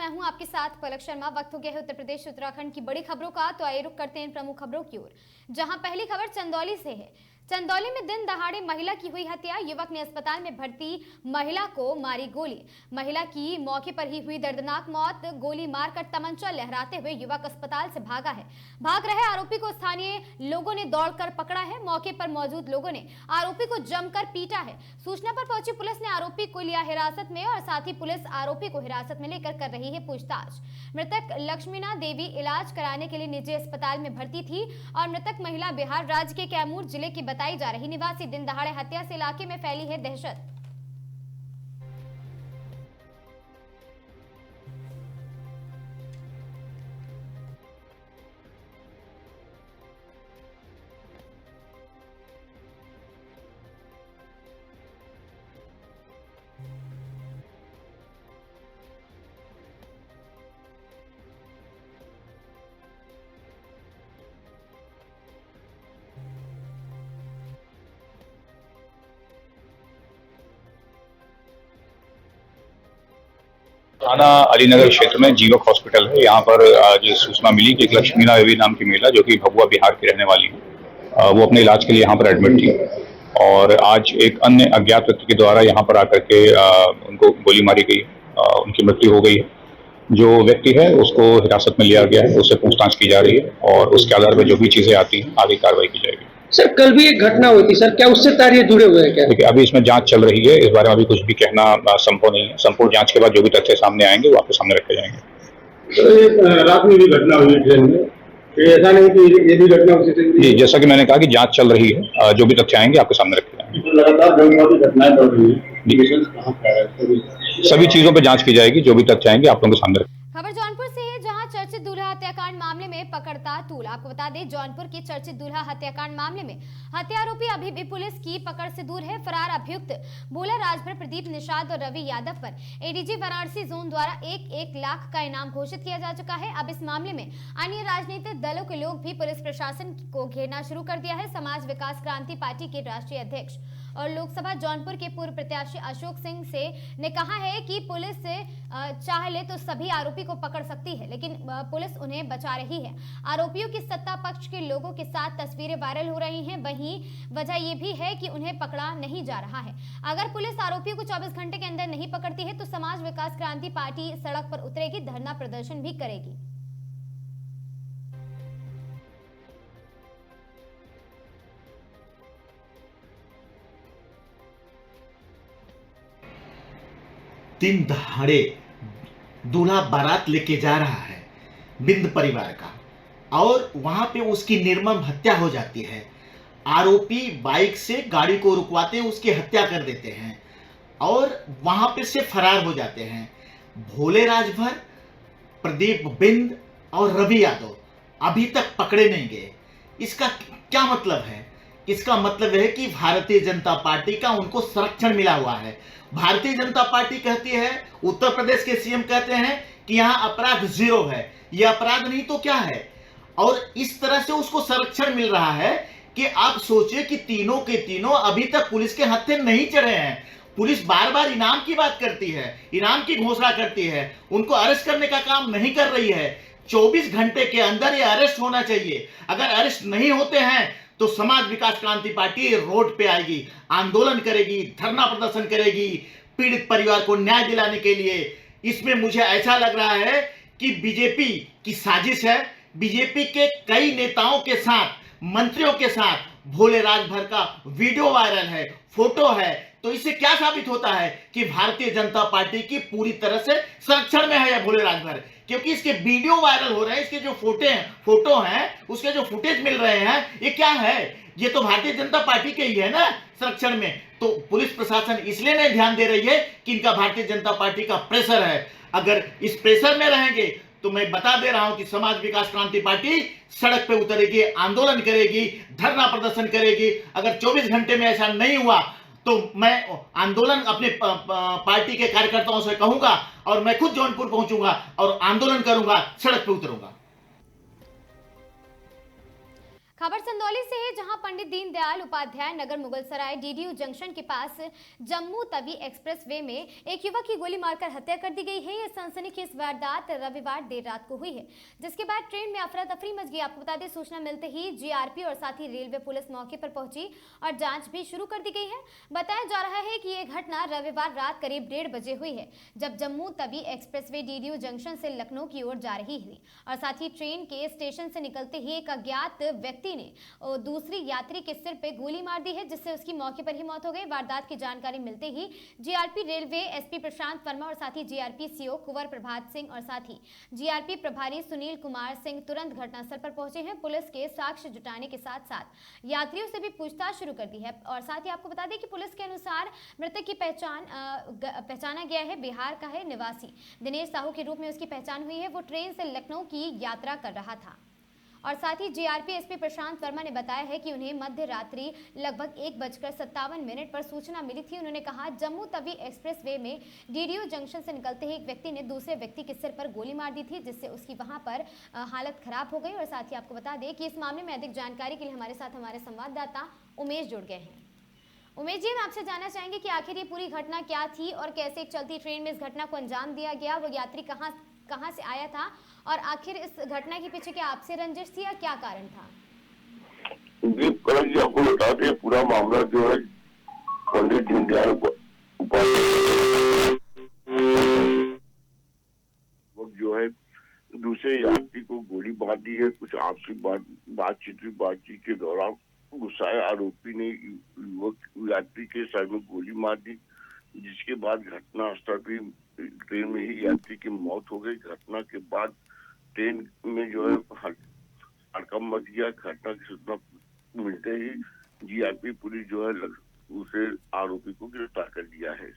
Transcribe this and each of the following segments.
मैं हूं आपके साथ पलक शर्मा। वक्त हो गया है उत्तर प्रदेश उत्तराखंड की बड़ी खबरों का, तो आइए रुक करते हैं प्रमुख खबरों की ओर, जहां पहली खबर चंदौली से है। चंदौली में दिन दहाड़े महिला की हुई हत्या। युवक ने अस्पताल में भर्ती महिला को मारी गोली। महिला की मौके पर ही हुई दर्दनाक मौत। गोली मारकर तमंचा लहराते हुए युवक अस्पताल से भागा है। भाग रहे आरोपी को स्थानीय लोगों ने दौड़कर पकड़ा है। मौके पर मौजूद लोगों ने आरोपी को जमकर पीटा है। सूचना पर पहुंची पुलिस ने आरोपी को लिया हिरासत में और साथ ही पुलिस आरोपी को हिरासत में लेकर कर रही है पूछताछ। मृतक लक्ष्मीना देवी इलाज कराने के लिए निजी अस्पताल में भर्ती थी और मृतक महिला बिहार राज्य के कैमूर जिले की बताई जा रही निवासी। दिन दहाड़े हत्या से इलाके में फैली है दहशत। थाना अलीनगर क्षेत्र में जीवक हॉस्पिटल है। यहाँ पर आज सूचना मिली कि एक लक्ष्मीना देवी नाम की महिला, जो कि भभुआ बिहार की रहने वाली है, वो अपने इलाज के लिए यहाँ पर एडमिट थी और आज एक अन्य अज्ञात व्यक्ति के द्वारा यहाँ पर आकर के उनको गोली मारी गई। उनकी मृत्यु हो गई है। जो व्यक्ति है उसको हिरासत में लिया गया है, उससे पूछताछ की जा रही है और उसके आधार पर जो भी चीजें आती हैं आगे कार्रवाई की जाएगी। सर, कल भी एक घटना हुई थी सर, क्या उससे तार जुड़े हुए हैं क्या? देखिए, अभी इसमें जांच चल रही है, इस बारे में अभी कुछ भी कहना संभव नहीं है। संपूर्ण जांच के बाद जो भी तथ्य सामने आएंगे वो आपके सामने रखे जाएंगे। तो रात में भी घटना हुई ट्रेन में, ऐसा नहीं कि ये भी घटना उसी से जी, जैसा कि मैंने कहा कि जांच चल रही है, जो भी तथ्य आएंगे आपके सामने रखे जाएंगे। लगातार जंगलाती घटनाएं बढ़ रही है, सभी चीजों पर जांच की जाएगी, जो भी तथ्य आएंगे आप लोगों के सामने रखेंगे। खबर जौनपुर से है, जहां चर्चित दूल्हा हत्याकांड मामले में पकड़ता तूल। आपको बता दें, जौनपुर के चर्चित दूल्हा हत्याकांड मामले में हत्या आरोपी अभी भी पुलिस की पकड़ से दूर है। फरार अभियुक्त भोला राजभर, प्रदीप निषाद और रवि यादव पर एडीजी वाराणसी जोन द्वारा 1-1 लाख का इनाम घोषित किया जा चुका है। अब इस मामले में अन्य राजनीतिक दलों के लोग भी पुलिस प्रशासन को घेरना शुरू कर दिया है। समाज विकास क्रांति पार्टी के राष्ट्रीय अध्यक्ष और लोकसभा जौनपुर के पूर्व प्रत्याशी अशोक सिंह से ने कहा है कि पुलिस से चाह ले तो सभी आरोपी को पकड़ सकती है, लेकिन पुलिस उन्हें बचा रही है। आरोपियों की सत्ता पक्ष के लोगों के साथ तस्वीरें वायरल हो रही हैं। वहीं वजह यह भी है कि उन्हें पकड़ा नहीं जा रहा है। अगर पुलिस आरोपियों को 24 घंटे के अंदर नहीं पकड़ती है तो समाज विकास क्रांति पार्टी सड़क पर उतरेगी, धरना प्रदर्शन भी करेगी। दिन दहाड़े दूल्हा बारात लेके जा रहा है बिंद परिवार का और वहां पे उसकी निर्मम हत्या हो जाती है। आरोपी बाइक से गाड़ी को रुकवाते उसकी हत्या कर देते हैं और वहां पे से फरार हो जाते हैं। भोले राजभर, प्रदीप बिंद और रवि यादव अभी तक पकड़े नहीं गए। इसका क्या मतलब है? इसका मतलब है कि भारतीय जनता पार्टी का उनको संरक्षण मिला हुआ है। भारतीय जनता पार्टी कहती है, उत्तर प्रदेश के सीएम कहते हैं कि यहां अपराध जीरो है। यह अपराध नहीं तो क्या है? और इस तरह से उसको संरक्षण मिल रहा है कि आप सोचिए कि तीनों के तीनों अभी तक पुलिस के हत्थे नहीं चढ़े हैं। पुलिस बार बार इनाम की बात करती है, इनाम की घोषणा करती है, उनको अरेस्ट करने का काम नहीं कर रही है। 24 घंटे के अंदर ये अरेस्ट होना चाहिए। अगर अरेस्ट नहीं होते हैं तो समाज विकास क्रांति पार्टी रोड पे आएगी, आंदोलन करेगी, धरना प्रदर्शन करेगी पीड़ित परिवार को न्याय दिलाने के लिए। इसमें मुझे ऐसा लग रहा है कि बीजेपी की साजिश है। बीजेपी के कई नेताओं के साथ, मंत्रियों के साथ भोले राजभर का वीडियो वायरल है, फोटो है। तो इससे क्या साबित होता है कि भारतीय जनता पार्टी की पूरी तरह से संरक्षण में है यह भोले राजभर, क्योंकि इसके वीडियो वायरल हो रहे हैं, इसके जो फोटो हैं, उसके जो फुटेज मिल रहे हैं, ये क्या है? ये तो भारतीय जनता पार्टी के ही है ना संरक्षण में। तो पुलिस प्रशासन इसलिए नहीं ध्यान दे रही है कि इनका भारतीय जनता पार्टी का प्रेशर है। अगर इस प्रेशर में रहेंगे तो मैं बता दे रहा हूं कि समाज विकास क्रांति पार्टी सड़क पे उतरेगी, आंदोलन करेगी, धरना प्रदर्शन करेगी। अगर 24 घंटे में ऐसा नहीं हुआ तो मैं आंदोलन अपने पार्टी के कार्यकर्ताओं से कहूंगा और मैं खुद जौनपुर पहुंचूंगा और आंदोलन करूंगा, सड़क पे उतरूंगा। खबर चंदौली से है, जहां पंडित दीनदयाल उपाध्याय नगर मुगलसराय डीडीयू जंक्शन के पास जम्मू तवी एक्सप्रेस वे में एक युवक की गोली मारकर हत्या कर दी गई है। यह सनसनीखेज वारदात रविवार देर रात को हुई है, जिसके बाद ट्रेन में अफरा तफरी मच गई। आपको बता दें, सूचना मिलते ही जीआरपी और साथ ही रेलवे पुलिस मौके पर पहुंची और जांच भी शुरू कर दी गई है। बताया जा रहा है कि यह घटना रविवार रात करीब 1:30 बजे हुई है, जब Jammu Tawi express way DDU junction से लखनऊ की ओर जा रही थी और साथ ही ट्रेन के स्टेशन से निकलते ही एक अज्ञात व्यक्ति ने दूसरी यात्री के सिर पे गोली मार दी है, जिससे उसकी मौके पर ही मौत हो गई। वारदात की जानकारी मिलते ही जीआरपी रेलवे एसपी प्रशांत वर्मा और साथ ही जीआरपी सीओ कुंवर प्रभात सिंह और साथ ही जीआरपी प्रभारी सुनील कुमार सिंह तुरंत घटनास्थल पर पहुंचे हैं। पुलिस के साक्ष्य जुटाने के साथ साथ यात्रियों से भी पूछताछ शुरू कर दी है और साथ ही आपको बता दें कि पुलिस के अनुसार मृतक की पहचाना गया है, बिहार का है निवासी दिनेश साहू के रूप में उसकी पहचान हुई है। वो ट्रेन से लखनऊ की यात्रा कर रहा था और साथ ही जीआरपी एसपी प्रशांत वर्मा ने बताया है कि उन्हें मध्य रात्रि लगभग 1:57 पर सूचना मिली थी। उन्होंने कहा, जम्मू तवी एक्सप्रेस वे में डीडीयू जंक्शन से निकलते ही एक व्यक्ति ने दूसरे व्यक्ति के सिर पर गोली मार दी थी, जिससे उसकी वहां पर हालत खराब हो गई। और साथ ही आपको बता दें कि इस मामले में अधिक जानकारी के लिए हमारे साथ हमारे संवाददाता उमेश जुड़ गए हैं। उमेश जी, हम आपसे जानना चाहेंगे कि आखिर ये पूरी घटना क्या थी और कैसे एक चलती ट्रेन में इस घटना को अंजाम दिया गया। वो यात्री कहाँ से आया था और आखिर इस घटना के पीछे क्या आपसे रंजिश थी या क्या कारण था? जी, कल जी आपको बता दें, पूरा मामला जो है पंडित दीनदयाल उपाध्याय जो है दूसरे यात्री को गोली मार दी है। कुछ आपसी बातचीत के दौरान गुस्साए आरोपी ने युवक यात्री के सर में गोली मार दी, जिसके बाद घटनास्थल पर ट्रेन में ही यात्री की मौत हो गई। घटना के बाद ट्रेन में जो है हड़कंप मच गया। घटना की सूचना मिलते ही जीआरपी पुलिस जो है उसे आरोपी को गिरफ्तार कर लिया है।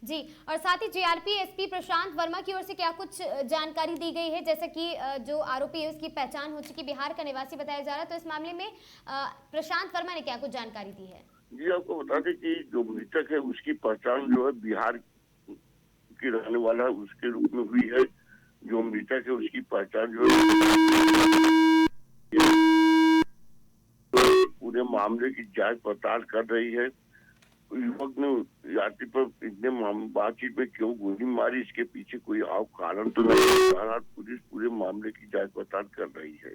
जी, और साथ ही जीआरपी एसपी प्रशांत वर्मा की ओर से क्या कुछ जानकारी दी गई है? जैसे कि जो आरोपी है उसकी पहचान हो चुकी, बिहार का निवासी बताया जा रहा है, तो इस मामले में प्रशांत वर्मा ने क्या कुछ जानकारी दी है? जी, आपको बता दें कि जो मृतक है उसकी पहचान जो है बिहार की रहने वाला है उसके रूप में हुई है। जो मृतक है उसकी पहचान जो है पूरे मामले की जांच पड़ताल कर रही है। युवक ने यात्री पर इतने बातचीत में क्यों गोली मारी, इसके पीछे कोई और कारण तो नहीं। पुलिस पूरे मामले की जांच पड़ताल कर रही है।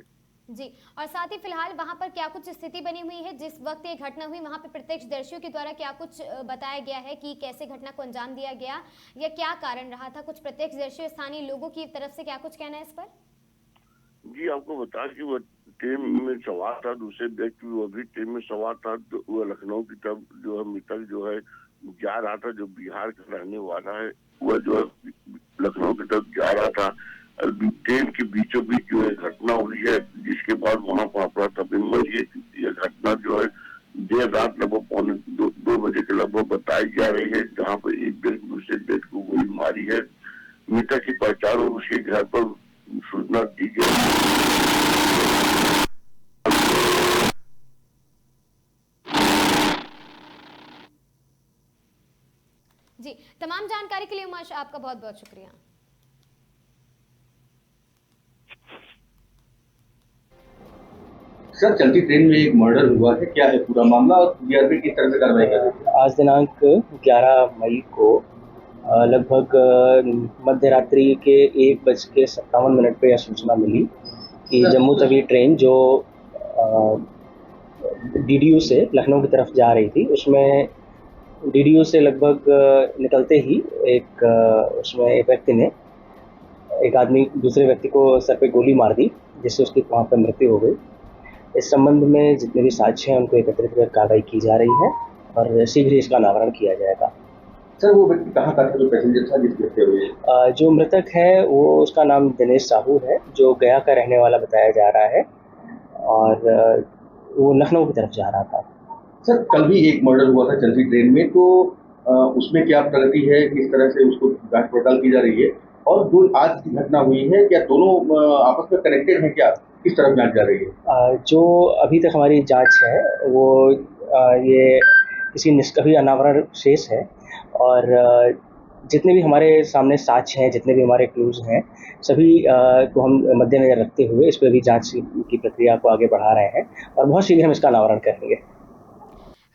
जी, और साथ ही फिलहाल वहां पर क्या कुछ स्थिति बनी हुई है जिस वक्त ये घटना हुई? वहां पर प्रत्यक्षदर्शियों के द्वारा क्या कुछ बताया गया है कि कैसे घटना को अंजाम दिया गया या क्या कारण रहा था? कुछ प्रत्यक्षदर्शियों स्थानीय लोगों की तरफ से क्या कुछ कहना है इस पर? जी, आपको बता कि वो ट्रेन में सवार था, दूसरे व्यक्ति वो भी ट्रेन में सवार था। तो वो लखनऊ की तरफ जो है मृतक जो है जा रहा था, जो बिहार का रहने वाला है वह जो है लखनऊ की तरफ जा रहा था। ट्रेन के बीचों बीच जो है घटना हुई है, जिसके बाद वहां पर अफरा तफरी मच गई। यह घटना जो है देर रात लगभग 2 बजे के लगभग बताई जा रही है, जहाँ पर एक व्यक्ति दूसरे व्यक्ति को गोली मारी है। मृतक की पहचान उसके घर पर सूचना दी गई। जी, तमाम जानकारी के लिए उमेश आपका बहुत बहुत शुक्रिया। सर, चलती ट्रेन में एक मर्डर हुआ है, क्या है पूरा मामला और जीआरपी किस तरह से कार्रवाई कर रही है? आज दिनांक 11 मई को लगभग मध्य रात्रि के 1:57 पर यह सूचना मिली कि जम्मू तवी ट्रेन जो डीडीयू से लखनऊ की तरफ जा रही थी, उसमें डीडीयू से लगभग निकलते ही उसमें एक व्यक्ति ने एक आदमी दूसरे व्यक्ति को सर पे गोली मार दी, जिससे उसकी वहाँ पर मृत्यु हो गई। इस संबंध में जितने भी साक्ष्य हैं उनको एकत्रित कर कार्रवाई की जा रही है और शीघ्र इसका अनावरण किया जाएगा। सर, वो व्यक्ति कहाँ का जो पैसेंजर था जिस व्यक्ति हुई? जो मृतक है वो उसका नाम दिनेश साहू है, जो गया का रहने वाला बताया जा रहा है और वो लखनऊ की तरफ जा रहा था। सर, कल भी एक मर्डर हुआ था चलती ट्रेन में, तो उसमें क्या प्रगति है, किस तरह से उसको जांच पड़ताल की जा रही है? और जो आज की घटना हुई है, क्या दोनों आपस में कनेक्टेड है, क्या किस तरफ जांच जा रही है? जो अभी तक हमारी जांच है वो ये किसी निष्कभी अनावरण शेष है और जितने भी हमारे सामने साक्ष्य हैं, जितने भी हमारे क्लूज हैं, सभी को हम मद्देनजर रखते हुए इस पर भी जांच की प्रक्रिया को आगे बढ़ा रहे हैं और बहुत शीघ्र हम इसका अनावरण करेंगे।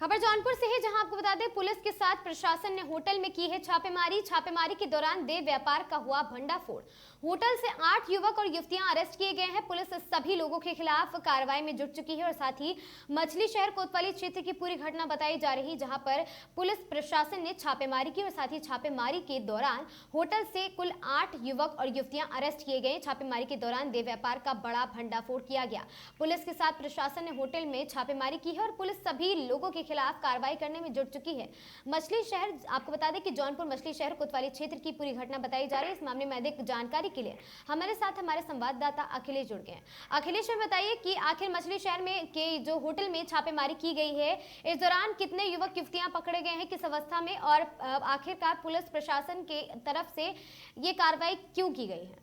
खबर जौनपुर से है, जहां आपको बता दें पुलिस के साथ प्रशासन ने होटल में की है छापेमारी के दौरान देह व्यापार का हुआ भंडाफोड़। होटल से 8 युवक और युवतियां अरेस्ट किए गए हैं। पुलिस सभी लोगों के खिलाफ कार्रवाई में जुट चुकी है और साथ ही मछली शहर कोतवाली क्षेत्र की पूरी घटना बताई जा रही, जहां पर पुलिस प्रशासन ने छापेमारी की और साथ ही छापेमारी के दौरान होटल से कुल 8 युवक और युवतियां अरेस्ट किए गए। छापेमारी के दौरान देह व्यापार का बड़ा भंडाफोड़ किया गया। पुलिस के साथ प्रशासन ने होटल में छापेमारी की है और पुलिस सभी लोगों के खिलाफ कार्रवाई करने में जुट चुकी है। मछली शहर, आपको बता दें कि जौनपुर मछली शहर कोतवाली क्षेत्र की पूरी घटना बताई जा रही है। इस मामले में अधिक जानकारी के लिए हमारे साथ हमारे संवाददाता अखिलेश जुड़ गए हैं। अखिलेश, में बताइए कि आखिर मछली शहर में के जो होटल में छापेमारी की गई है, इस दौरान कितने युवक युवतियां पकड़े गए हैं, किस अवस्था में, और आखिरकार पुलिस प्रशासन के तरफ से ये कार्रवाई क्यों की गई है?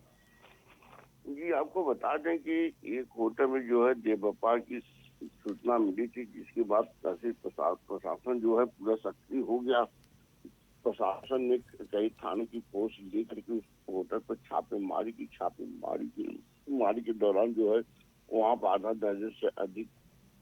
जी, आपको बता दें कि एक होटल में जो है देह व्यापार की सूचना मिली थी, जिसके बाद प्रशासन जो है पूरा सक्रिय हो गया। प्रशासन ने कई थाने की फोर्स लेकर के उस होटल पर छापेमारी के दौरान जो है वहाँ पर आधा दर्जन से अधिक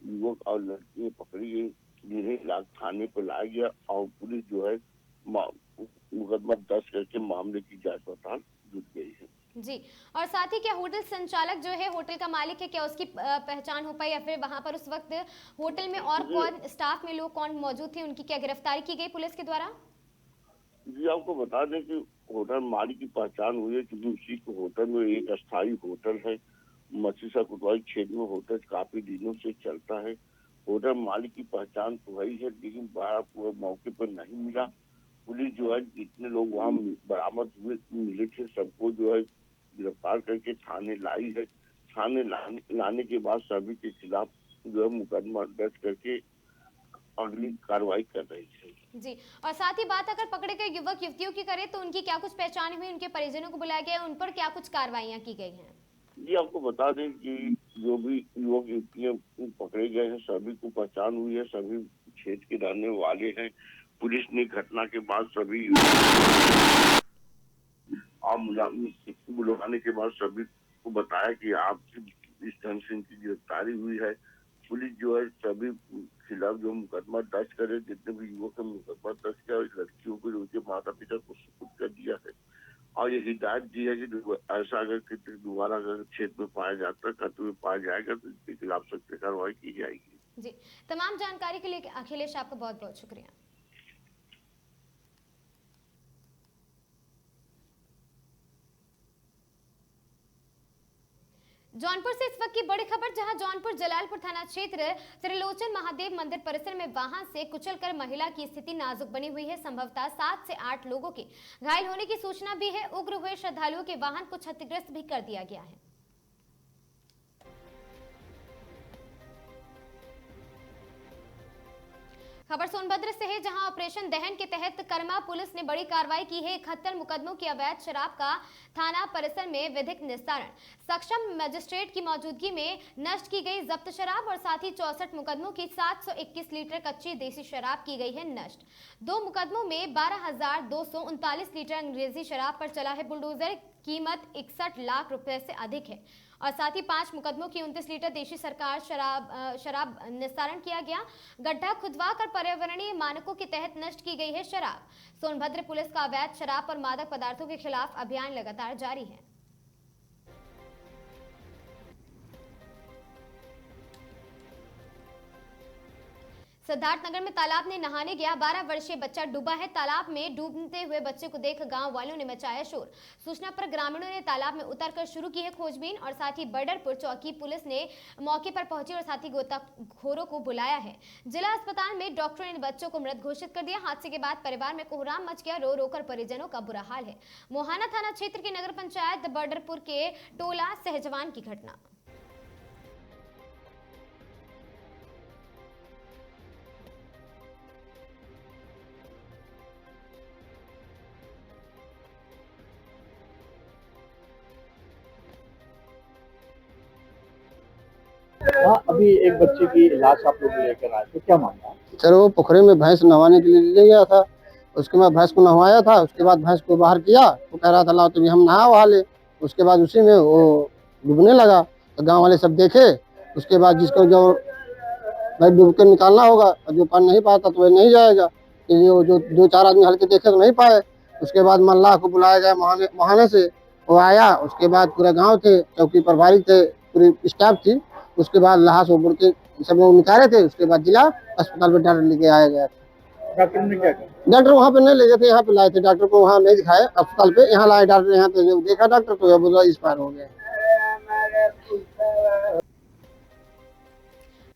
युवक और लड़कियां पकड़ी गई, जिन्हें थाने पर लाया गया और पुलिस जो है मुकदमा दर्ज करके मामले की जांच पड़ताल जुट गई है। जी, और साथ ही क्या होटल संचालक जो है, होटल का मालिक है, क्या उसकी पहचान हो पाई, या फिर वहां पर उस वक्त होटल में और कौन स्टाफ में लोग कौन मौजूद थे, उनकी क्या गिरफ्तारी की गई पुलिस के द्वारा? जी, आपको बता दें कि होटल मालिक की पहचान हुई है, क्योंकि उसी के होटल में एक अस्थायी होटल है। मछली शहर कोतवाली क्षेत्र में होटल काफी दिनों से चलता है। होटल मालिक की पहचान तो हुई है, लेकिन पूरे मौके पर नहीं मिला। पुलिस जो है जितने लोग वहाँ बरामद हुए मिले थे, सबको जो है गिरफ्तार करके थाने लाई है। थाने लाने के बाद सभी के खिलाफ जो है मुकदमा दर्ज करके अगली कार्रवाई कर रही है। जी, और साथ ही बात अगर पकड़े गए युवक युवतियों की करें तो उनकी क्या कुछ पहचान हुई, उनके परिजनों को बुलाया गया, उन पर क्या कुछ कार्रवाइयां की गई हैं? जी, आपको बता दें कि जो भी युवक युवतियां पकड़े गए हैं, सभी को पहचान हुई है, सभी क्षेत्र के रहने वाले हैं। पुलिस ने घटना के बाद सभी बुलाने के बाद सभी को बताया कि आप इस ढंग से इनकी गिरफ्तारी हुई है। पुलिस जो है सभी खिलाफ जो मुकदमा दर्ज करे, जितने भी युवक का मुकदमा दर्ज किया, लड़कियों को उनके माता पिता को सुपुर्द कर दिया है और ये हिदायत दी है कि ऐसा अगर दोबारा अगर क्षेत्र में पाया जाता है, करते हुए पाया जाएगा, तो इसके खिलाफ सख्त कार्रवाई की जाएगी। जी, तमाम जानकारी के लिए अखिलेश आपका बहुत बहुत शुक्रिया। जौनपुर से इस वक्त की बड़ी खबर, जहां जौनपुर जलालपुर थाना क्षेत्र त्रिलोचन महादेव मंदिर परिसर में वाहन से कुचलकर महिला की स्थिति नाजुक बनी हुई है। संभवतः 7 से 8 लोगों के घायल होने की सूचना भी है। उग्र हुए श्रद्धालुओं के वाहन को क्षतिग्रस्त भी कर दिया गया है। खबर सोनभद्र से है, जहां ऑपरेशन दहन के तहत कर्मा पुलिस ने बड़ी कार्रवाई की है। 71 मुकदमों की अवैध शराब का थाना परिसर में विधिक निस्तारण, सक्षम मजिस्ट्रेट की मौजूदगी में नष्ट की गई जब्त शराब और साथ ही 64 मुकदमों की 721 लीटर कच्ची देसी शराब की गई है नष्ट। 2 मुकदमों में 12,239 लीटर अंग्रेजी शराब पर चला है बुलडोजर, कीमत 61 लाख रुपए से अधिक है। और साथ ही 5 मुकदमों की 29 लीटर देशी सरकार शराब निस्तारण किया गया। गड्ढा खुदवा कर पर्यावरणीय मानकों के तहत नष्ट की गई है शराब। सोनभद्र पुलिस का अवैध शराब और मादक पदार्थों के खिलाफ अभियान लगातार जारी है। सिद्धार्थनगर में तालाब में नहाने गया 12 वर्षीय बच्चा डूबा है। तालाब में डूबते हुए बच्चे को देख गांव वालों ने मचाया शोर। सूचना पर ग्रामीणों ने तालाब में उतरकर शुरू की है खोजबीन और साथ ही बर्डरपुर चौकी पुलिस ने मौके पर पहुंची और साथ ही गोताखोरों को बुलाया है। जिला अस्पताल में डॉक्टरों ने बच्चों को मृत घोषित कर दिया। हादसे के बाद परिवार में कोहराम मच गया, रो रोकर परिजनों का बुरा हाल है। मोहाना थाना क्षेत्र के नगर पंचायत बर्डरपुर के टोला सहजवान की घटना। हाँ, अभी एक बच्चे की लाश आप लोग लेकर आए, तो क्या मामला? सर वो पोखरे में भैंस नहवाने के लिए ले गया था, उसके बाद भैंस को नहवाया था। उसके बाद भैंस को बाहर किया, वो कह रहा था लाओ तुम हम नहा वहा ले। उसके बाद उसी में वो डूबने लगा। तो गाँव वाले सब देखे। उसके बाद जिसको जो भाई डूब के निकालना होगा, और जो पानी नहीं पाता तो वह नहीं जाएगा। इसलिए वो जो 2-4 आदमी हल्के देखे तो नहीं पाए। उसके बाद मल्लाह को बुलाया गया मुहाने से। वो आया। उसके बाद पूरा गांव थे, चौकी प्रभारी थे, पूरी स्टाफ थी। उसके बाद लाश वो बुड़ के सब लोग निकाले थे। उसके बाद जिला अस्पताल में डॉक्टर लेके आया गया। डॉक्टर ने क्या कहा? डॉक्टर वहाँ पे नहीं ले गए थे, यहाँ पे लाए थे। डॉक्टर को वहाँ नहीं दिखाए अस्पताल पे, यहाँ लाए डॉक्टर। यहाँ पे जब देखा डॉक्टर तो बोला एक्सपायर हो गया।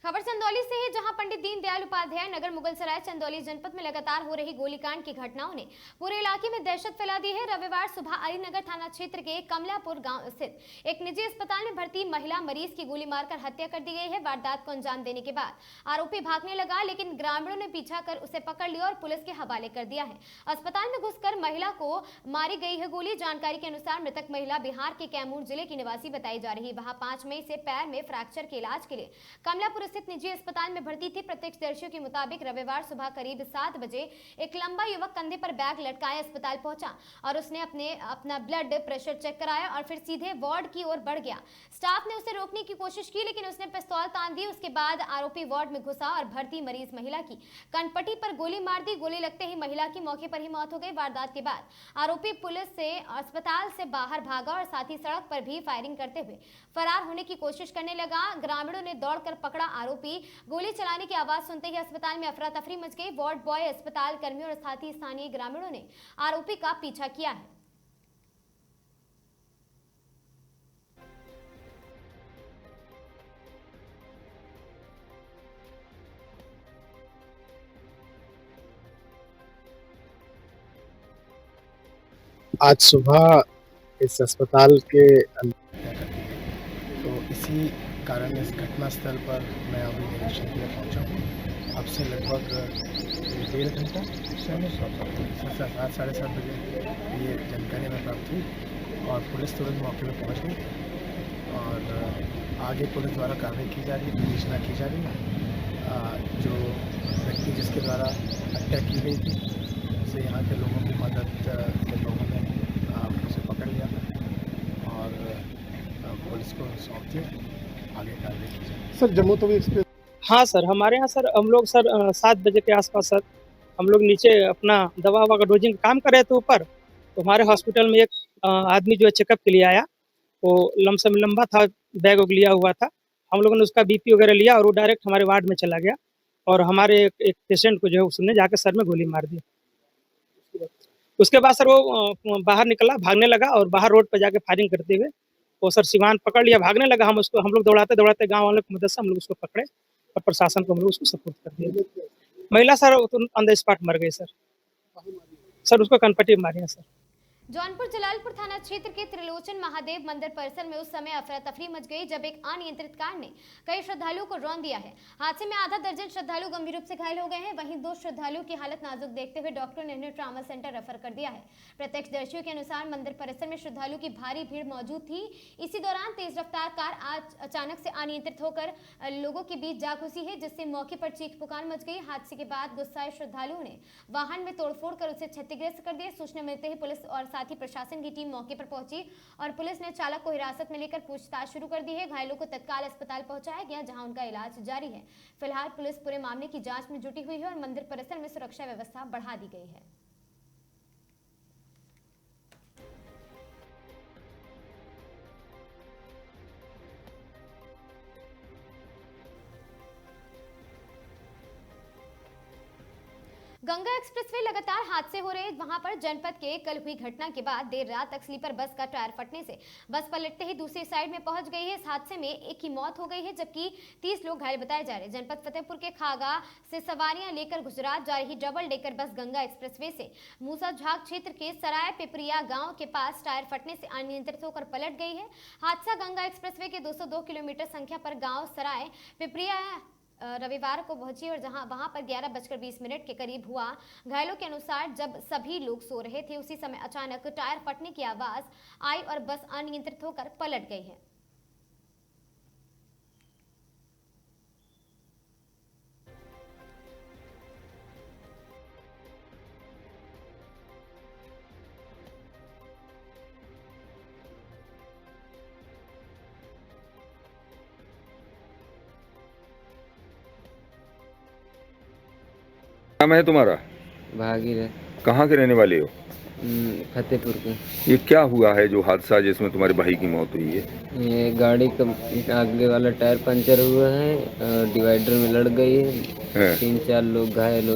खबर चंदौली से है, जहां पंडित दीनदयाल उपाध्याय नगर मुगलसराय चंदौली जनपद में लगातार हो रही गोलीकांड की घटनाओं ने पूरे इलाके में दहशत फैला दी है। रविवार सुबह अलीनगर थाना क्षेत्र के कमलापुर गांव स्थित एक निजी अस्पताल में भर्ती महिला मरीज की गोली मारकर हत्या कर दी गई है। वारदात को अंजाम देने के बाद आरोपी भागने लगा, लेकिन ग्रामीणों ने पीछा कर उसे पकड़ लिया और पुलिस के हवाले कर दिया है। अस्पताल में घुसकर महिला को मारी गई है गोली। जानकारी के अनुसार मृतक महिला बिहार के कैमूर जिले की निवासी बताई जा रही है। वहां 5 मई से पैर में फ्रैक्चर के इलाज के लिए कमलापुर स्थित निजी अस्पताल में भर्ती थी। प्रत्यक्षदर्शियों के मुताबिक रविवार सुबह करीब 7 बजे एक लंबा युवक कंधे पर बैग लटकाए अस्पताल पहुंचा और उसने अपना ब्लड प्रेशर चेक कराया और फिर सीधे वार्ड की ओर बढ़ गया। स्टाफ ने उसे रोकने की कोशिश की, लेकिन उसने पिस्तौल तान दी। उसके बाद आरोपी वार्ड में घुसा और भर्ती मरीज महिला की कनपट्टी पर गोली मार दी। गोली लगते ही महिला की मौके पर ही मौत हो गई। वारदात के बाद आरोपी पुलिस से अस्पताल से बाहर भागा और साथ ही सड़क पर भी फायरिंग करते हुए फरार होने की कोशिश करने लगा। ग्रामीणों ने दौड़कर पकड़ा आरोपी। गोली चलाने की आवाज सुनते ही अस्पताल में अफरा तफरी मच गई। वार्ड बॉय, अस्पताल कर्मियों और साथ ही स्थानीय ग्रामीणों ने आरोपी का पीछा किया है। आज सुबह इस अस्पताल के तो इसी कारण इस घटना स्थल पर मैं अभी निरीक्षण के लिए पहुंचा हूँ। अब से लगभग 1.5 घंटा 7-7:30 बजे ये जानकारी हमें प्राप्त हुई और पुलिस तुरंत मौके पर पहुंच गई और आगे पुलिस द्वारा कार्रवाई की जा रही है, विवेचना की जा रही है। जो व्यक्ति जिसके द्वारा हत्या की गई थी उसे यहाँ के लोगों की मदद के लोगों ने उसे पकड़ लिया और पुलिस को सौंप दिया। आगे कार्रवाई की जाए। Sir Jammu Tawi express. हाँ सर, हमारे यहाँ सर हम लोग सर 7 बजे के आसपास सर हम लोग नीचे अपना दवा ववा का डोजिंग का काम कर रहे थे ऊपर। तो हमारे हॉस्पिटल में एक आदमी जो है चेकअप के लिए आया। वो लमसम लंबा था, बैग वग लिया हुआ था। हम लोगों ने उसका बीपी वगैरह लिया और वो डायरेक्ट हमारे वार्ड में चला गया और हमारे एक पेशेंट को जो है उसने जाकर सर में गोली मार दी। उसके बाद सर वो बाहर निकला, भागने लगा और बाहर रोड पर जाके फायरिंग करते हुए वो सर सिवान पकड़ लिया, भागने लगा। हम लोग दौड़ाते दौड़ाते गांव वालों की मदद से हम लोग उसको पकड़े और प्रशासन को हम लोग उसको सपोर्ट कर दिया। महिला सर ऑन द स्पॉट मर गई सर उसको कनपट्टी मारी है सर। जौनपुर जलालपुर थाना क्षेत्र के त्रिलोचन महादेव मंदिर परिसर में उस समय अफरा तफरी मच गई जब एक अनियंत्रित कार ने कई श्रद्धालुओं को रौंद दिया है। हादसे में आधा दर्जन श्रद्धालु गंभीर रूप से घायल हो गए हैं। वहीं 2 श्रद्धालुओं की हालत नाजुक देखते हुए डॉक्टर ने उन्हें ट्रॉमा सेंटर रेफर कर दिया है। प्रत्यक्षदर्शियों के अनुसार मंदिर परिसर में श्रद्धालुओं की भारी भीड़ मौजूद थी। इसी दौरान तेज रफ्तार कार आज अचानक से अनियंत्रित होकर लोगों के बीच जा घुसी है, जिससे मौके पर चीख पुकार मच गई। हादसे के बाद गुस्साए श्रद्धालुओं ने वाहन में तोड़फोड़ कर उसे क्षतिग्रस्त कर दिया। सूचना मिलते ही पुलिस और साथ ही प्रशासन की टीम मौके पर पहुंची और पुलिस ने चालक को हिरासत में लेकर पूछताछ शुरू कर दी है। घायलों को तत्काल अस्पताल पहुंचाया गया, जहां उनका इलाज जारी है। फिलहाल पुलिस पूरे मामले की जांच में जुटी हुई है और मंदिर परिसर में सुरक्षा व्यवस्था बढ़ा दी गई है। गंगा एक्सप्रेसवे लगातार हादसे हो रहे, वहां पर जनपद के कल हुई घटना के बाद देर रात तक स्लीपर बस का टायर फटने से बस पलटते ही दूसरी साइड में पहुंच गई है। इस हादसे में एक की मौत हो गई है जबकि 30 लोग घायल बताए जा रहे हैं। जनपद फतेहपुर के खागा से सवारियां लेकर गुजरात जा रही double decker bus Ganga expressway से मूसा झाग क्षेत्र के सराय पिपरिया गांव के पास टायर फटने से अनियंत्रित होकर पलट गई है। हादसा गंगा एक्सप्रेसवे के 202 किलोमीटर संख्या पर गाँव सराय पिपरिया रविवार को पहुंची और वहां पर 11:20 के करीब हुआ। घायलों के अनुसार जब सभी लोग सो रहे थे उसी समय अचानक टायर फटने की आवाज आई और बस अनियंत्रित होकर पलट गई है। नाम है तुम्हारा? भागीरथ। कहाँ के रहने वाले हो? फतेहपुर के। ये क्या हुआ है जो हादसा जिसमें तुम्हारे भाई की मौत हुई है? ये गाड़ी का आगे वाला टायर पंचर हुआ है और डिवाइडर में लड़ गई है। 3-4 लोग घायल हो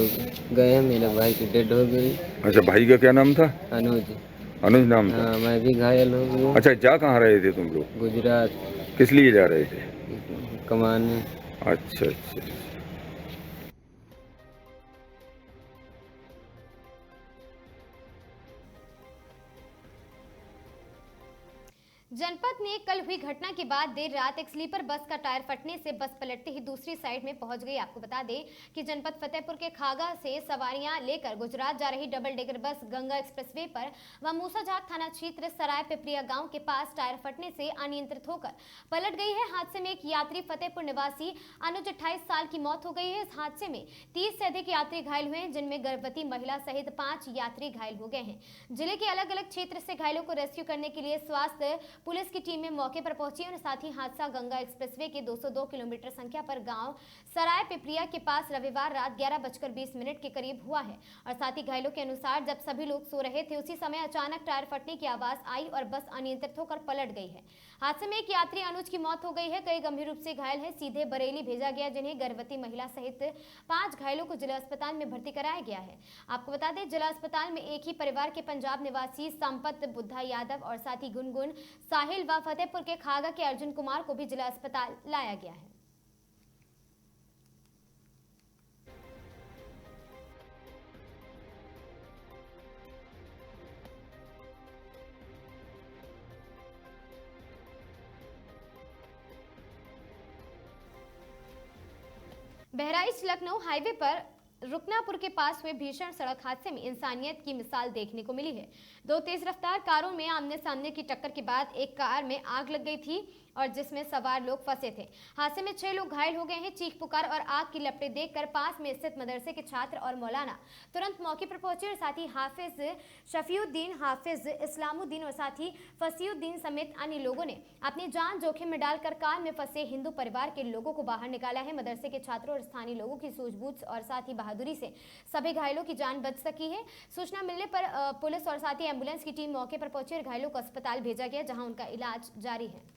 गए हैं। मेरा भाई की डेड हो गई। अच्छा, भाई का क्या नाम था? अनुज। अनुज नाम था? हाँ, मैं भी घायल हो गया। अच्छा, जा कहाँ रहे थे तुम लोग? गुजरात। किस लिए जा रहे थे? कमाने। अच्छा अच्छा। जनपद में कल हुई घटना के बाद देर रात एक स्लीपर बस का टायर फटने से बस पलटते ही दूसरी साइड में पहुंच गई। आपको बता दें कि जनपद फतेहपुर के खागा से सवारियां लेकर गुजरात जा रही double decker bus Ganga expressway पर व मूसाझाक थाना क्षेत्र सराय पिपरिया गांव के पास टायर फटने से अनियंत्रित होकर पलट गई है। हादसे में एक यात्री फतेहपुर निवासी अनुज 28 साल की मौत हो गई है। इस हादसे में 30 से अधिक यात्री घायल हुए हैं, जिनमें गर्भवती महिला सहित 5 यात्री घायल हो गए हैं। जिले के अलग अलग क्षेत्र से घायलों को रेस्क्यू करने के लिए स्वास्थ्य पुलिस की टीमें मौके पर पहुंची और साथ ही हादसा गंगा एक्सप्रेसवे के 202 किलोमीटर संख्या पर गांव सराय पिपरिया के पास रविवार रात 11:20 के करीब हुआ है। और साथ ही घायलों के अनुसार जब सभी लोग सो रहे थे उसी समय अचानक टायर फटने की आवाज आई और बस अनियंत्रित होकर पलट गई है। हादसे में एक यात्री अनुज की मौत हो गई है, कई गंभीर रूप से घायल है, सीधे बरेली भेजा गया, जिन्हें गर्भवती महिला सहित 5 घायलों को जिला अस्पताल में भर्ती कराया गया है। आपको बता दें, जिला अस्पताल में एक ही परिवार के पंजाब निवासी संपत बुद्धा यादव और साथ ही गुनगुन साहिल व फतेहपुर के खागा के अर्जुन कुमार को भी जिला अस्पताल लाया गया है। बहराइच लखनऊ हाईवे पर रुकनापुर के पास हुए भीषण सड़क हादसे में इंसानियत की मिसाल देखने को मिली है। 2 तेज रफ्तार कारों में आमने सामने की टक्कर के बाद एक कार में आग लग गई थी और जिसमें सवार लोग फंसे थे। हादसे में 6 लोग घायल हो गए हैं। चीख पुकार और आग की लपटें देखकर पास में स्थित मदरसे के छात्र और मौलाना तुरंत मौके पर पहुंचे और साथ ही हाफिज शफीउद्दीन, हाफिज इस्लामुद्दीन और साथ ही फसीउद्दीन समेत अन्य लोगों ने अपनी जान जोखिम में डालकर कार में फंसे हिंदू परिवार के लोगों को बाहर निकाला है। मदरसे के छात्रों और स्थानीय लोगों की सूझबूझ और साथ ही बहादुरी से सभी घायलों की जान बच सकी है। सूचना मिलने पर पुलिस और साथ ही एम्बुलेंस की टीम मौके पर पहुंची और घायलों को अस्पताल भेजा गया, जहां उनका इलाज जारी है।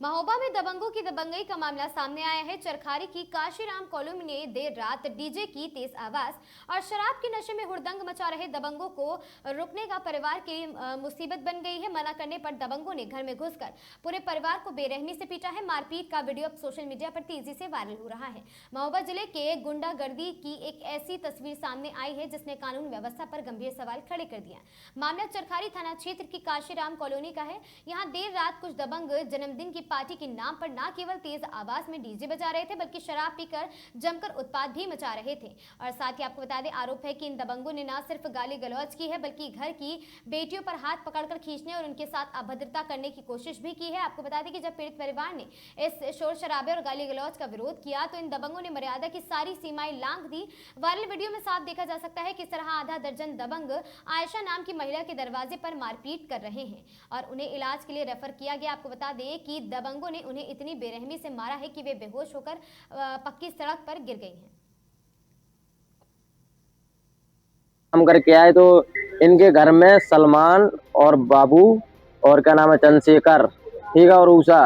महोबा में दबंगों की दबंगई का मामला सामने आया है। चरखारी की काशीराम कॉलोनी में देर रात डीजे की तेज आवाज और शराब के नशे में हुड़दंग मचा रहे दबंगों को रुकने का परिवार की मुसीबत बन गई है। मना करने पर दबंगों ने घर में घुसकर पूरे परिवार को बेरहमी से पीटा है। मारपीट का वीडियो अब सोशल मीडिया पर तेजी से वायरल हो रहा है। महोबा जिले के गुंडागर्दी की एक ऐसी तस्वीर सामने आई है जिसने कानून व्यवस्था पर गंभीर सवाल खड़े कर दिया। मामला चरखारी थाना क्षेत्र की काशीराम कॉलोनी का है। यहाँ देर रात कुछ दबंग जन्मदिन की पार्टी के नाम पर न केवल तेज आवाज में डीजे बजा रहे थे बल्कि शराब पीकर जमकर उत्पात भी मचा रहे थे। और साथ ही आपको बता दें, आरोप है कि इन दबंगों ने न सिर्फ गाली गलौज की है बल्कि घर की बेटियों पर हाथ पकड़कर खींचने और उनके साथ अभद्रता करने की कोशिश भी की है। आपको बता दें कि जब पीड़ित परिवार ने इस शोर शराबे और गाली गलौज का विरोध किया तो इन दबंगों ने मर्यादा की सारी सीमाएं लांघ दी। वायरल वीडियो में साफ देखा जा सकता है किस तरह आधा दर्जन दबंग आयशा नाम की महिला के दरवाजे पर मारपीट कर रहे हैं और उन्हें इलाज के लिए रेफर किया गया। आपको बता दें कि दबंगों ने उन्हें इतनी बेरहमी से मारा है कि वे बेहोश होकर पक्की सड़क पर गिर गई हैं। काम करके आए तो इनके घर में सलमान और बाबू और क्या नाम है चंद्रशेखर, ठीक है, और उषा,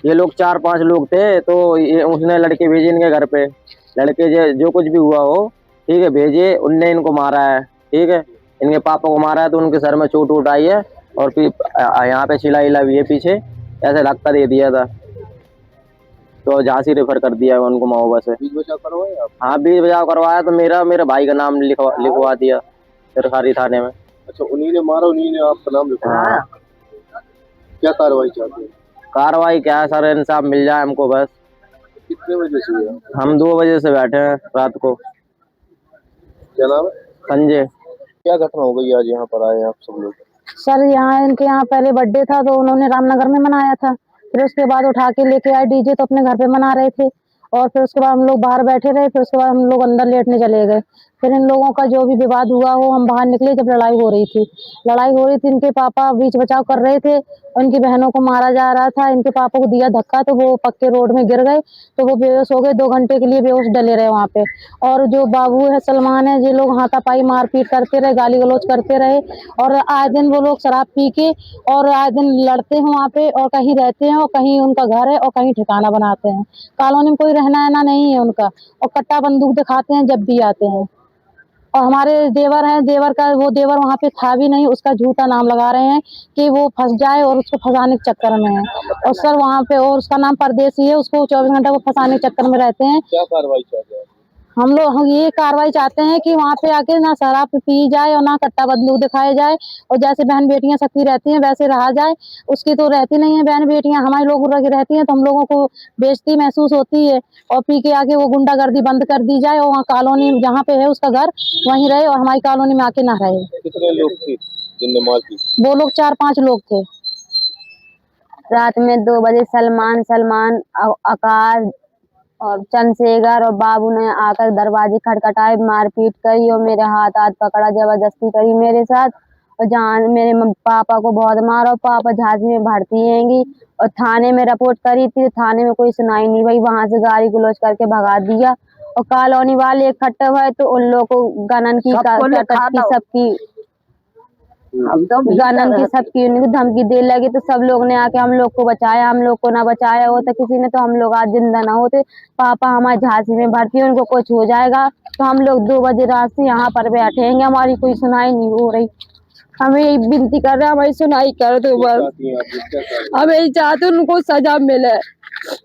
ये लोग 4-5 लोग थे। तो ये उसने लड़के भेजे इनके घर पे। लड़के जो कुछ भी हुआ हो, ठीक है, भेजे, उनने इनको मारा है, ठीक है, इनके पापा को मारा है। तो उनके सर में चोट वोट आई है और फिर यहाँ पे सिला इला भी है पीछे, ऐसे धक्का दे दिया था तो झांसी रेफर कर दिया है उनको महोबा से। बीच बचाव करवाया? हाँ, बीच बचाव करवाया तो मेरा भाई का नाम लिखवा दिया सरकारी थाने में। अच्छा, उन्हीं ने मारा, उन्हीं ने आपका नाम लिखवाया? क्या कार्रवाई चाहते हैं? कार्रवाई क्या है सर, इंसाफ मिल जाए हमको बस। कितने बजे से? हम 2 बजे से बैठे हैं रात को। क्या नाम है? संजय। क्या घटना हो गई आज यहाँ पर आए आप सब लोग? सर यहाँ इनके यहाँ पहले बर्थडे था तो उन्होंने रामनगर में मनाया था, फिर उसके बाद उठा के लेके आए डीजे, तो अपने घर पे मना रहे थे और फिर उसके बाद हम लोग बाहर बैठे रहे, फिर उसके बाद हम लोग अंदर लेटने चले गए। फिर इन लोगों का जो भी विवाद हुआ हो, हम बाहर निकले जब लड़ाई हो रही थी। इनके पापा बीच बचाव कर रहे थे, उनकी बहनों को मारा जा रहा था। इनके पापा को दिया धक्का तो वो पक्के रोड में गिर गए, तो वो बेहोश हो गए। 2 घंटे के लिए बेहोश डले रहे वहाँ पे। और जो बाबू है, सलमान है, ये लोग हाथापाई मारपीट करते रहे, गाली गलौज करते रहे। और आए दिन वो लोग शराब पी के और आए दिन लड़ते हैं वहाँ पे, और कहीं रहते हैं और कहीं उनका घर है और कहीं ठिकाना बनाते हैं। कॉलोनी में कोई रहना है नहीं है उनका, और कट्टा बंदूक दिखाते हैं जब भी आते हैं। और हमारे देवर हैं, वो देवर वहाँ पे था भी नहीं, उसका झूठा नाम लगा रहे हैं कि वो फंस जाए और उसको फंसाने के चक्कर में है। और सर वहाँ पे, और उसका नाम परदेसी है, उसको 24 घंटे वो फंसाने के चक्कर में रहते हैं। क्या कार्रवाई चाहते हैं? हम लोग ये कार्रवाई चाहते हैं कि वहाँ पे आके ना शराब पी जाए और ना कट्टा बंदूक दिखाए जाए, और जैसे बहन बेटियां सबकी रहती हैं वैसे रहा जाए। उसकी तो रहती नहीं है बहन बेटियां, हमारे लोग रहती हैं तो हम लोगों को बेइज्जती महसूस होती है। और पी के आके वो गुंडागर्दी बंद कर दी जाए, और वहाँ कॉलोनी जहाँ पे है उसका घर वहीं रहे और हमारी कॉलोनी में आके ना रहे। कितने लोग थे जिनने मार की? वो लोग 4-5 लोग थे। रात में 2 बजे सलमान, आकाश और चंद्रशेखर और बाबू ने आकर दरवाजे खटखटाए, मारपीट करी और मेरे हाथ पकड़ा, जबरदस्ती करी मेरे साथ। और जहाँ मेरे पापा को बहुत मारा, और पापा झांसी में भर्ती हैंगी। और थाने में रिपोर्ट करी थी, थाने में कोई सुनाई नहीं भाई, वहां से गाली गलौज करके भगा दिया। और कॉलोनी वाले इकट्ठे हुए तो उन लोगों को गनन की सबकी सबकी उनकी धमकी दे लगी, तो सब लोग ने आके हम लोग को बचाया। हम लोग को ना बचाया होता किसी ने तो हम लोग आज जिंदा ना होते। पापा हमारे झांसी में भर्ती, उनको कुछ हो जाएगा तो हम लोग 2 बजे रात से यहाँ पर बैठेंगे। हमारी कोई सुनाई नहीं हो रही। हमें यही विनती कर रहे हैं, हमारी सुनाई कर दो बस। हमें यही चाहते उनको सजा मिले।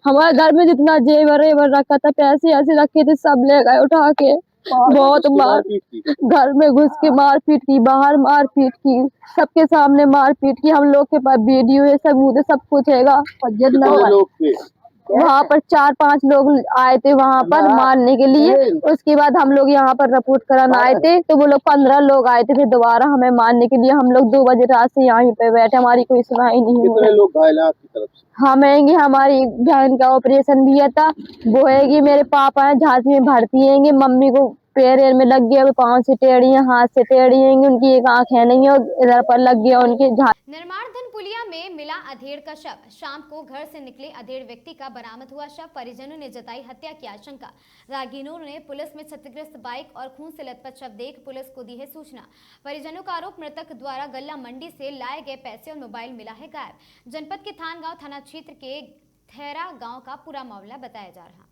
हमारे घर में जितना जेवर रखा था, पैसे ऐसे रखे थे, सब ले गए उठा के। बहुत मार, घर में घुस के मारपीट की, बाहर मारपीट की, सबके सामने मारपीट की। हम लोग के पास वीडियो है, सबूत है, सब कुछ हैगा। वहाँ पर 4-5 लोग आए थे वहाँ पर मारने के लिए। उसके बाद हम लोग यहाँ पर रिपोर्ट कराने आए थे, तो वो लोग 15 लोग आए थे फिर दोबारा हमें मारने के लिए। हम लोग 2 बजे रात से यहीं पे बैठे, हमारी कोई सुनाई नहीं हो रही। लोग घायल हैं आपकी तरफ से? हमारी बहन का ऑपरेशन भी था, वो हैगी। मेरे पापा है झांसी में भर्ती हैंगे, मम्मी को पैर में लग गया, पाँव से टेढ़ी है, हाथ से टेढ़ी हैंगी, उनकी एक आंख है नहीं है, इधर पर लग गया उनके। निर्माणधन पुलिया में मिला अधेड़ का शव। शाम को घर से निकले अधेड़ व्यक्ति का बरामद हुआ शव। परिजनों ने जताई हत्या की आशंका। राहगीरों ने पुलिस में क्षतिग्रस्त बाइक और खून से लथपथ शव देख पुलिस को दी है सूचना। परिजनों का आरोप मृतक द्वारा गल्ला मंडी से लाए गए पैसे और मोबाइल मिला है गायब। जनपद के थानगांव थाना क्षेत्र के थेरा गांव का पूरा मामला बताया जा रहा।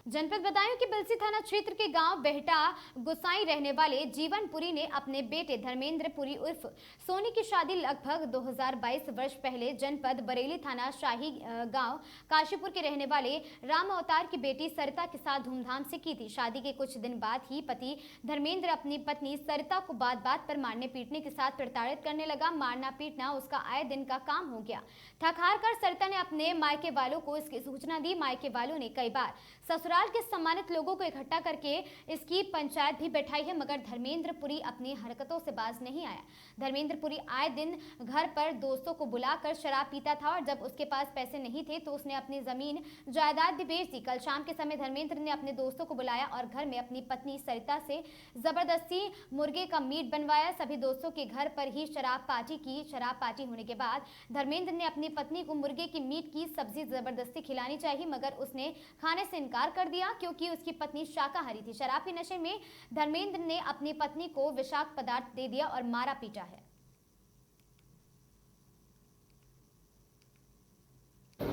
जनपद बदायूं के बलसी थाना क्षेत्र के गांव बेहटा गुसाई रहने वाले जीवनपुरी ने अपने बेटे धर्मेंद्र पुरी उर्फ सोनी की शादी लगभग 2022 वर्ष पहले जनपद बरेली थाना शाही गांव काशीपुर के रहने वाले राम अवतार की बेटी सरिता के साथ धूमधाम से की थी। शादी के कुछ दिन बाद ही पति धर्मेंद्र अपनी पत्नी सरिता को बात बात पर मारने पीटने के साथ प्रताड़ित करने लगा। मारना पीटना उसका आए दिन का काम हो गया। थक हार कर सरिता ने अपने मायके वालों को इसकी सूचना दी। मायके वालों ने कई बार ससुराल के सम्मानित लोगों को इकट्ठा करके इसकी पंचायत भी बैठाई है, मगर धर्मेंद्र पुरी अपनी हरकतों से बाज नहीं आया। धर्मेंद्र पुरी आए दिन घर पर दोस्तों को बुलाकर शराब पीता था और जब उसके पास पैसे नहीं थे तो उसने अपनी जमीन जायदाद भी बेच दी। कल शाम के समय धर्मेंद्र ने अपने दोस्तों को बुलाया और घर में अपनी पत्नी सरिता से जबरदस्ती मुर्गे का मीट बनवाया। सभी दोस्तों के घर पर ही शराब पार्टी की। शराब पार्टी होने के बाद धर्मेंद्र ने अपनी पत्नी को मुर्गे की मीट की सब्जी जबरदस्ती खिलानी चाहिए, मगर उसने खाने से इनकार कर दिया क्योंकि उसकी पत्नी शाकाहारी थी। शराब के नशे में धर्मेंद्र ने अपनी पत्नी को विषाक्त पदार्थ दे दिया और मारा पीटा है।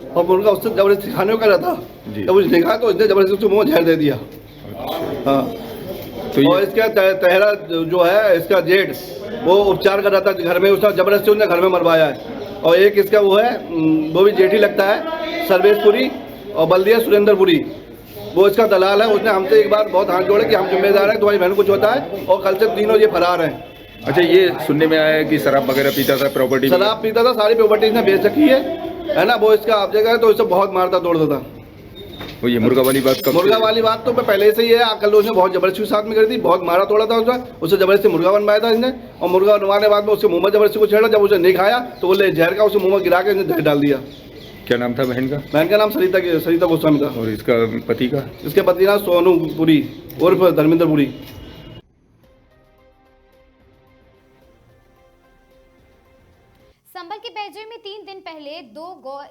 और मुर्गा उससे जबरदस्ती खाने को था, जब उसे देखा तो उसने जबरदस्ती उसको मुंह झेड़ दे दिया। हाँ, तो और इसका तहरा जो है इसका जेठ वो उपचार कर रहा था घर में, उसका जबरदस्ती उसने घर में मरवाया है। और एक इसका वो है, वो भी जेठ ही लगता है, सर्वेशपुरी और बल्दिया सुरेंद्रपुरी, वो इसका दलाल है। उसने हमसे एक बार बहुत हाथ जोड़े कि हम जिम्मेदार हैं, तुम्हारी बहन कुछ होता है, और कल से तीनों ये फरार हैं। अच्छा, ये सुनने में आया है कि शराब वगैरह पीता था, प्रॉपर्टी शराब पीता था, सारी प्रॉपर्टी इसने बेच रखी है ना। वो इसका आप जगह तो इसे बहुत मारता तोड़ता था। वो ये मुर्गा वाली बात कब? मुर्गा वाली बात तो पहले से ही है। कल उसने बहुत जबरदस्ती साथ में करी थी, बहुत मारा तोड़ा था उसे जबरदस्ती मुर्गा बनवाया था इसने, और मुर्गा बनवाने के बाद में उसके मुंह में जबरदस्ती को छेड़ा। जब उसे नहीं खाया तो बोले जहर का उसे मुंह में गिरा के जहर डाल दिया। क्या नाम था बहन का? बहन का नाम सरिता गोस्वामी था। और इसका पति का? इसके पति नाम सोनू पुरी उर्फ धर्मेंद्र पुरी। संभल के बैजू में 3 दिन पहले 2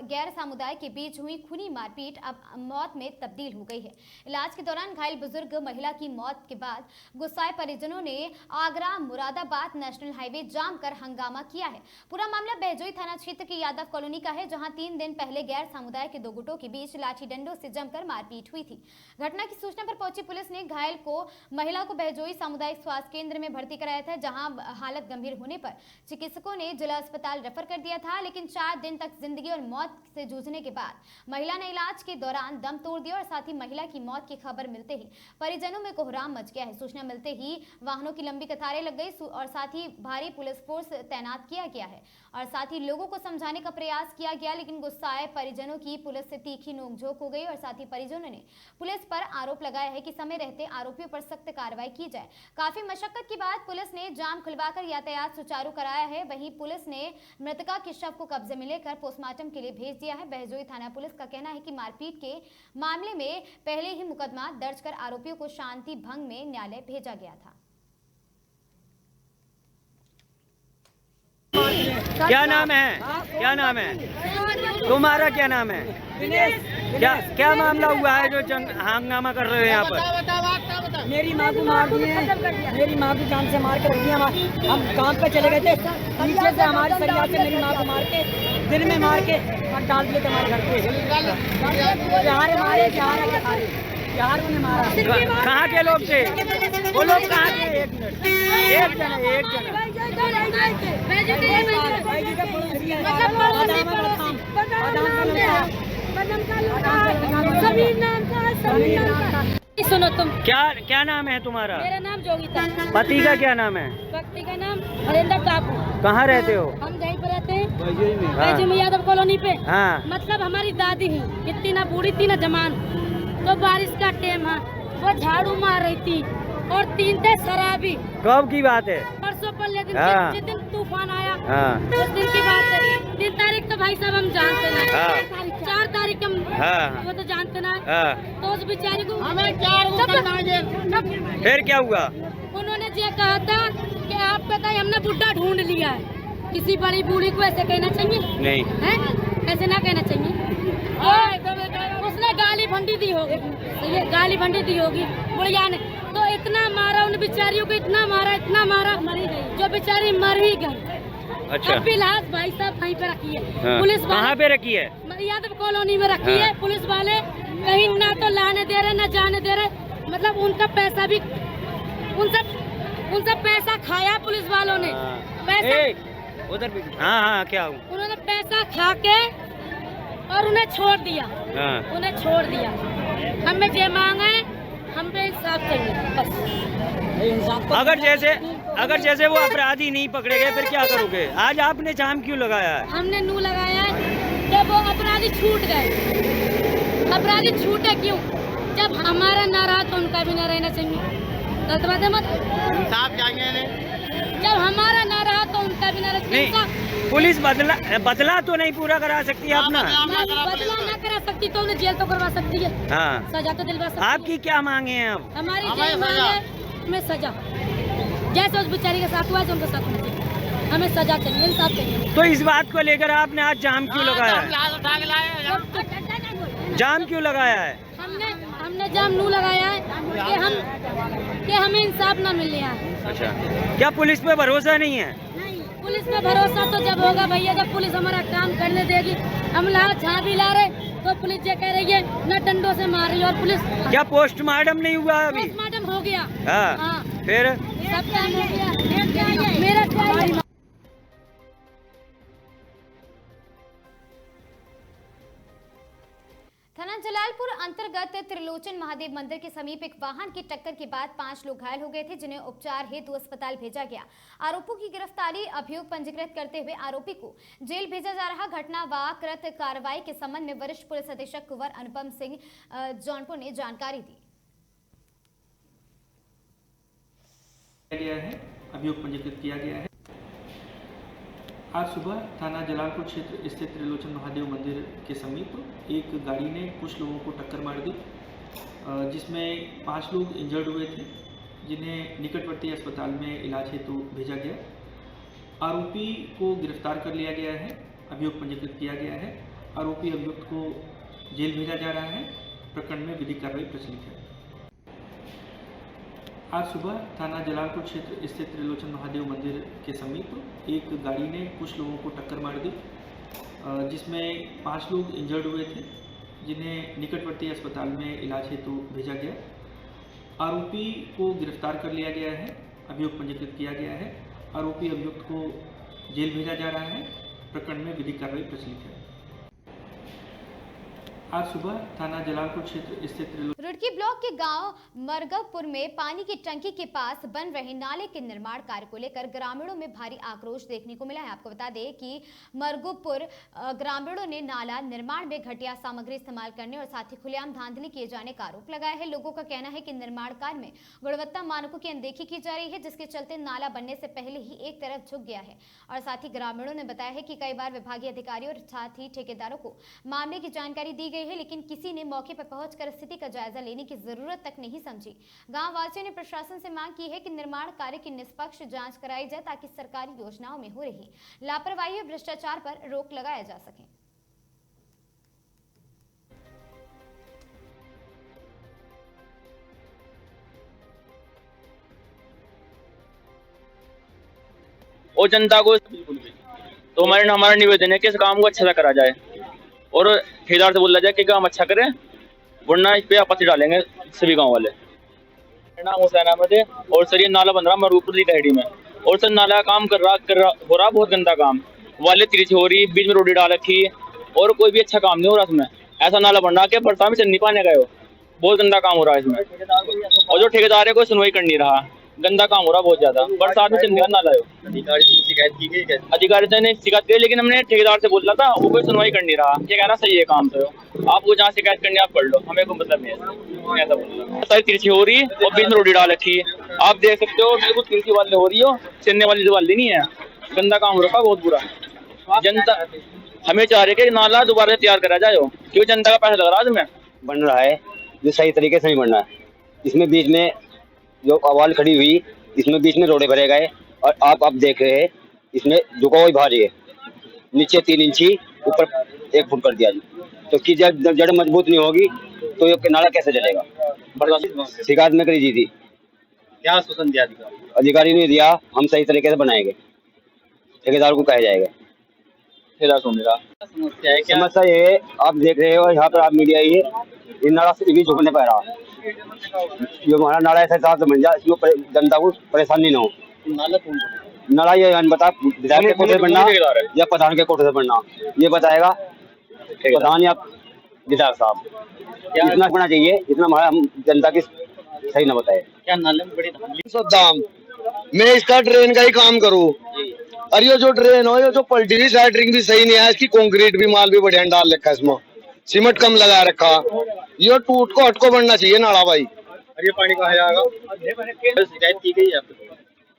गैर समुदाय के बीच हुई खूनी मारपीट अब मौत में तब्दील हो गई है। इलाज के दौरान घायल बुजुर्ग महिला की मौत के बाद गुस्साए परिजनों ने आगरा मुरादाबाद नेशनल हाईवे जाम कर हंगामा किया है। पूरा मामला बहजोई थाना क्षेत्र की यादव कॉलोनी का है, जहां 3 दिन पहले गैर समुदाय के 2 गुटों के बीच लाठी डंडों से जमकर मारपीट हुई थी। घटना की सूचना पर पहुंची पुलिस ने घायल महिला को बहजोई सामुदायिक स्वास्थ्य केंद्र में भर्ती कराया था, जहां हालत गंभीर होने पर चिकित्सकों ने जिला अस्पताल रेफर कर दिया था। लेकिन 4 दिन तक जिंदगी और मौत से जूझने के बाद महिला ने इलाज के दौरान दम तोड़ दिया और साथ ही महिला की मौत की खबर मिलते ही परिजनों में कोहराम मच गया है। सूचना मिलते ही वाहनों की लंबी कतारें लग गई और साथ ही भारी पुलिस फोर्स तैनात किया गया है और साथ ही लोगों को समझाने का प्रयास किया गया, लेकिन गुस्साए परिजनों की पुलिस से तीखी नोकझोंक हो गई और साथ ही परिजनों ने पुलिस पर आरोप लगाया है कि समय रहते आरोपियों पर सख्त कार्रवाई की जाए। काफी मशक्कत के बाद पुलिस ने जाम खुलवाकर यातायात सुचारू कराया है। वहीं पुलिस ने मृतका के शव को कब्जे में लेकर पोस्टमार्टम के लिए भेज दिया है। बहजोई थाना पुलिस का कहना है कि मारपीट के मामले में पहले ही मुकदमा दर्ज कर आरोपियों को शांति भंग में न्यायालय भेजा गया था। क्या नाम है? क्या नाम है तुम्हारा? क्या नाम है? क्या मामला हुआ है जो हंगामा कर रहे हो यहाँ पर? मेरी माँ को मार दिए, मेरी माँ को जान से मार के रख दिया। हम काम पे चले गए थे, नीचे से हमारी सरिया से मेरी माँ को मार के दिल में मार के और डाल दिए थे हमारे घर पे। बिहार मारे, बिहार उन्हें मारा। कहाँ के लोग थे वो लोग? कहाँ के? एक जना सुनो तुम, क्या नाम है तुम्हारा? मेरा नाम जोगिता। पति का क्या नाम है? पति का नाम हरेंद्र टापू। कहाँ रहते हो? हम यहीं पर रहते हैं, बैजू में यादव कॉलोनी पे। हाँ। मतलब हमारी दादी ही कितनी ना बूढ़ी थी ना जमान, तो बारिश का टाइम है, वो झाड़ू मार रही थी और 3 थे शराबी। कब की बात है? परसों पहले दिन, जिस दिन तूफान आया उस दिन की बात है। 3 तारीख तो भाई साहब हम जानते ना, 4 तारीख हम वो तो जानते ना। तो उस बेचारी को फिर क्या हुआ? उन्होंने ये कहा था कि आप पता है हमने बुढ़ा ढूंढ लिया है। किसी बड़ी बूढ़ी को ऐसे कहना चाहिए? नहीं है, ऐसे ना कहना चाहिए। और उसने गाली भंडी दी होगी, ये गाली भंडी दी होगी बुढ़िया ने। तो इतना मारा उन बेचारियों को, इतना मारा जो बेचारी मर ही गई। अच्छा। अब फिलहाल भाई साहब वहीं पे रखी है। हाँ। पुलिस कहाँ पे रखी है? यादव कॉलोनी में रखी है। पुलिस वाले कहीं ना तो लाने दे रहे ना जाने दे रहे, मतलब उनका पैसा भी उनसे पैसा खाया पुलिस वालों ने। पैसा उधर भी। हाँ, क्या हुआ? उन्होंने पैसा खा के और उन्हें छोड़ दिया। उन्हें छोड़ दिया। हमें जो मांगे, हम पे इंसाफ चाहिए बस। अगर जैसे वो अपराधी नहीं पकड़े गए फिर क्या करोगे? आज आपने जाम क्यों लगाया है? हमने नू लगाया है कि वो अपराधी छूट गए। अपराधी छूटे क्यों? जब हमारा ना रहा तो उनका भी ना रहना चाहिए। गलत बात है मत? इंसाफ चाहिए। जब हमारा ना रहा तो उनका भी ना रहना चाहिए। पुलिस बदला तो नहीं पूरा करा सकती है अपना? बदला ना करा सकती तो उन्हें जेल तो करवा सकती है। हाँ। सजा तो दिलवा सकती है। आपकी क्या मांगे हैं अब? हमारी मांग है हमें सजा, जैसे उस बेचारी के साथ हुआ है उनके साथ होना चाहिए। हमें सजा चाहिए, इंसाफ चाहिए। तो इस बात को लेकर आपने आज जाम क्यों लगाया है? जाम क्यों लगाया है? हमने जाम नू लगाया है कि हमें इंसाफ ना मिल रहा है। अच्छा, क्या पुलिस पे भरोसा नहीं है? पुलिस पे भरोसा तो जब होगा भैया जब पुलिस हमारा काम करने देगी। हम जहाँ भी ला रहे तो पुलिस ये कह रही है न डंडों से मार रही है। और पुलिस क्या पोस्टमार्टम नहीं हुआ अभी? पोस्टमार्टम हो गया। हाँ। फिर सब काम हो गया। मेरा थाना जलाल जलालपुर अंतर्गत त्रिलोचन महादेव मंदिर के समीप एक वाहन की टक्कर के बाद 5 लोग घायल हो गए थे, जिन्हें उपचार हेतु अस्पताल भेजा गया। आरोपियों की गिरफ्तारी, अभियोग पंजीकृत करते हुए आरोपी को जेल भेजा जा रहा। घटना व कृत कार्रवाई के संबंध में वरिष्ठ पुलिस अधीक्षक कुंवर अनुपम सिंह जौनपुर ने जानकारी दी। अभियोग पंजीकृत किया गया है। आज सुबह थाना जलालपुर क्षेत्र स्थित त्रिलोचन महादेव मंदिर के समीप एक गाड़ी ने कुछ लोगों को टक्कर मार दी, जिसमें 5 लोग इंजर्ड हुए थे, जिन्हें निकटवर्ती अस्पताल में इलाज हेतु भेजा गया। आरोपी को गिरफ्तार कर लिया गया है, अभियोग पंजीकृत किया गया है। आरोपी अभियुक्त को जेल भेजा जा रहा है। प्रकरण में विधिक कार्रवाई प्रचलित है। आज सुबह थाना जलालपुर क्षेत्र स्थित त्रिलोचन महादेव मंदिर के समीप एक गाड़ी ने कुछ लोगों को टक्कर मार दी, जिसमें 5 लोग इंजर्ड हुए थे, जिन्हें निकटवर्ती अस्पताल में इलाज हेतु भेजा गया। आरोपी को गिरफ्तार कर लिया गया है, अभियोग पंजीकृत किया गया है। आरोपी अभियुक्त को जेल भेजा जा रहा है। प्रकरण में विधिक कार्रवाई प्रचलित है। आज सुबह थाना जलालपुर क्षेत्र स्थित रुड़की ब्लॉक के गांव मरगवपुर में पानी की टंकी के पास बन रहे नाले के निर्माण कार्य को लेकर ग्रामीणों में भारी आक्रोश देखने को मिला है। आपको बता दें कि मरगवपुर ग्रामीणों ने नाला निर्माण में घटिया सामग्री इस्तेमाल करने और साथ ही खुलेआम धांधली किए जाने का आरोप लगाया है। लोगों का कहना है कि निर्माण कार्य में गुणवत्ता मानकों की अनदेखी की जा रही है, जिसके चलते नाला बनने से पहले ही एक तरफ झुक गया है। और साथ ही ग्रामीणों ने बताया है कि कई बार विभागीय अधिकारियों और साथ ही ठेकेदारों को मामले की जानकारी दी गई है, लेकिन किसी ने मौके पर पहुंचकर स्थिति का जायजा लेने की जरूरत तक नहीं समझी। गांव वासियों ने प्रशासन से मांग की है कि निर्माण कार्य की निष्पक्ष जांच कराई जाए, ताकि सरकारी योजनाओं में हो रही लापरवाही और भ्रष्टाचार पर रोक लगाया जा सके। और जनता को तो हमारा निवेदन है कि इस काम को अच्छा से करा जाए और ठेकेदार से बोला जाए कि काम अच्छा करें, वरना इस पे आपत्ति डालेंगे सभी गांव वाले। नाम हुसैन अहमद है और सर ये नाला बन रहा मरूपुर की गहरी में, और सर नाला का काम हो रहा बहुत गंदा काम, वाले तिरछी हो रही, बीच में रोटी डाल रखी और कोई भी अच्छा काम नहीं हो रहा इसमें। ऐसा नाला बन रहा कि बरसात में चल नहीं पाने गए हो, बहुत गंदा काम हो रहा है इसमें। और जो ठेकेदार है कोई सुनवाई कर नहीं रहा, गंदा काम हो रहा बहुत ज्यादा, बरसात में चंडीगढ़ नाला है। अधिकारी से शिकायत की गई, अधिकारी ने शिकायत की, लेकिन हमने ठेकेदार से बोला था, वो कोई सुनवाई कर नहीं रहा। ये कह रहा सही है काम, तो आपको जहाँ शिकायत करनी आप कर लो, हमें कोई मतलब नहीं है। ऐसा बोला सारी तिरछी हो रही और बीच में रोटी डाल रखी है, आप देख सकते हो बिल्कुल तिरछी वाली हो रही हो, चलने वाली वाली नहीं है। गंदा काम हो रखा बहुत बुरा। जनता हमें चाह रही है कि नाला दोबारा तैयार करा जाए, क्योंकि जनता का पैसा लग रहा है इसमें। बन रहा है जो सही तरीके से नहीं बन रहा है। इसमें बीच में जो अवाल खड़ी हुई, इसमें बीच में रोड़े भरे गए और आप देख रहे हैं इसमें झुकाव हुई भारी है, नीचे 3 इंची ऊपर 1 फुट कर दिया जी। तो कि जब जड़ मजबूत नहीं होगी तो ये नाला कैसे चलेगा। शिकायत में करी जी थी, क्या आश्वासन दिया अधिकारी ने दिया, हम सही तरीके से बनाएंगे, ठेकेदार को कहा जाएगा। समस्या ये है, आप देख रहे हो यहाँ पर आप मीडिया ही है, इन नाला से भी झुकने पा रहा, जो हमारा नाला ऐसा हिसाब से बन जाए इसमें जनता को परेशानी न हो। नाला ये बता विधायक के कोटे से बनना या प्रधान के कोटे से बनना, ये बताएगा प्रधान या विधायक साहब। इतना होना चाहिए, इतना हमारा जनता की सही न बताए। क्या नाले में बड़ी दाम मैं इसका ड्रेन का ही काम करूँ, और ये जो ड्रेन हो, ये जो पलटी हुई सेंटरिंग भी सही नहीं है इसकी, कंक्रीट भी माल भी बढ़िया डाल रखा है, इसमें सीमेंट कम लगा रखा, ये टूट को हटको बनना चाहिए नाला भाई। और ये पानी कहाँ जाएगा? शिकायत की गई है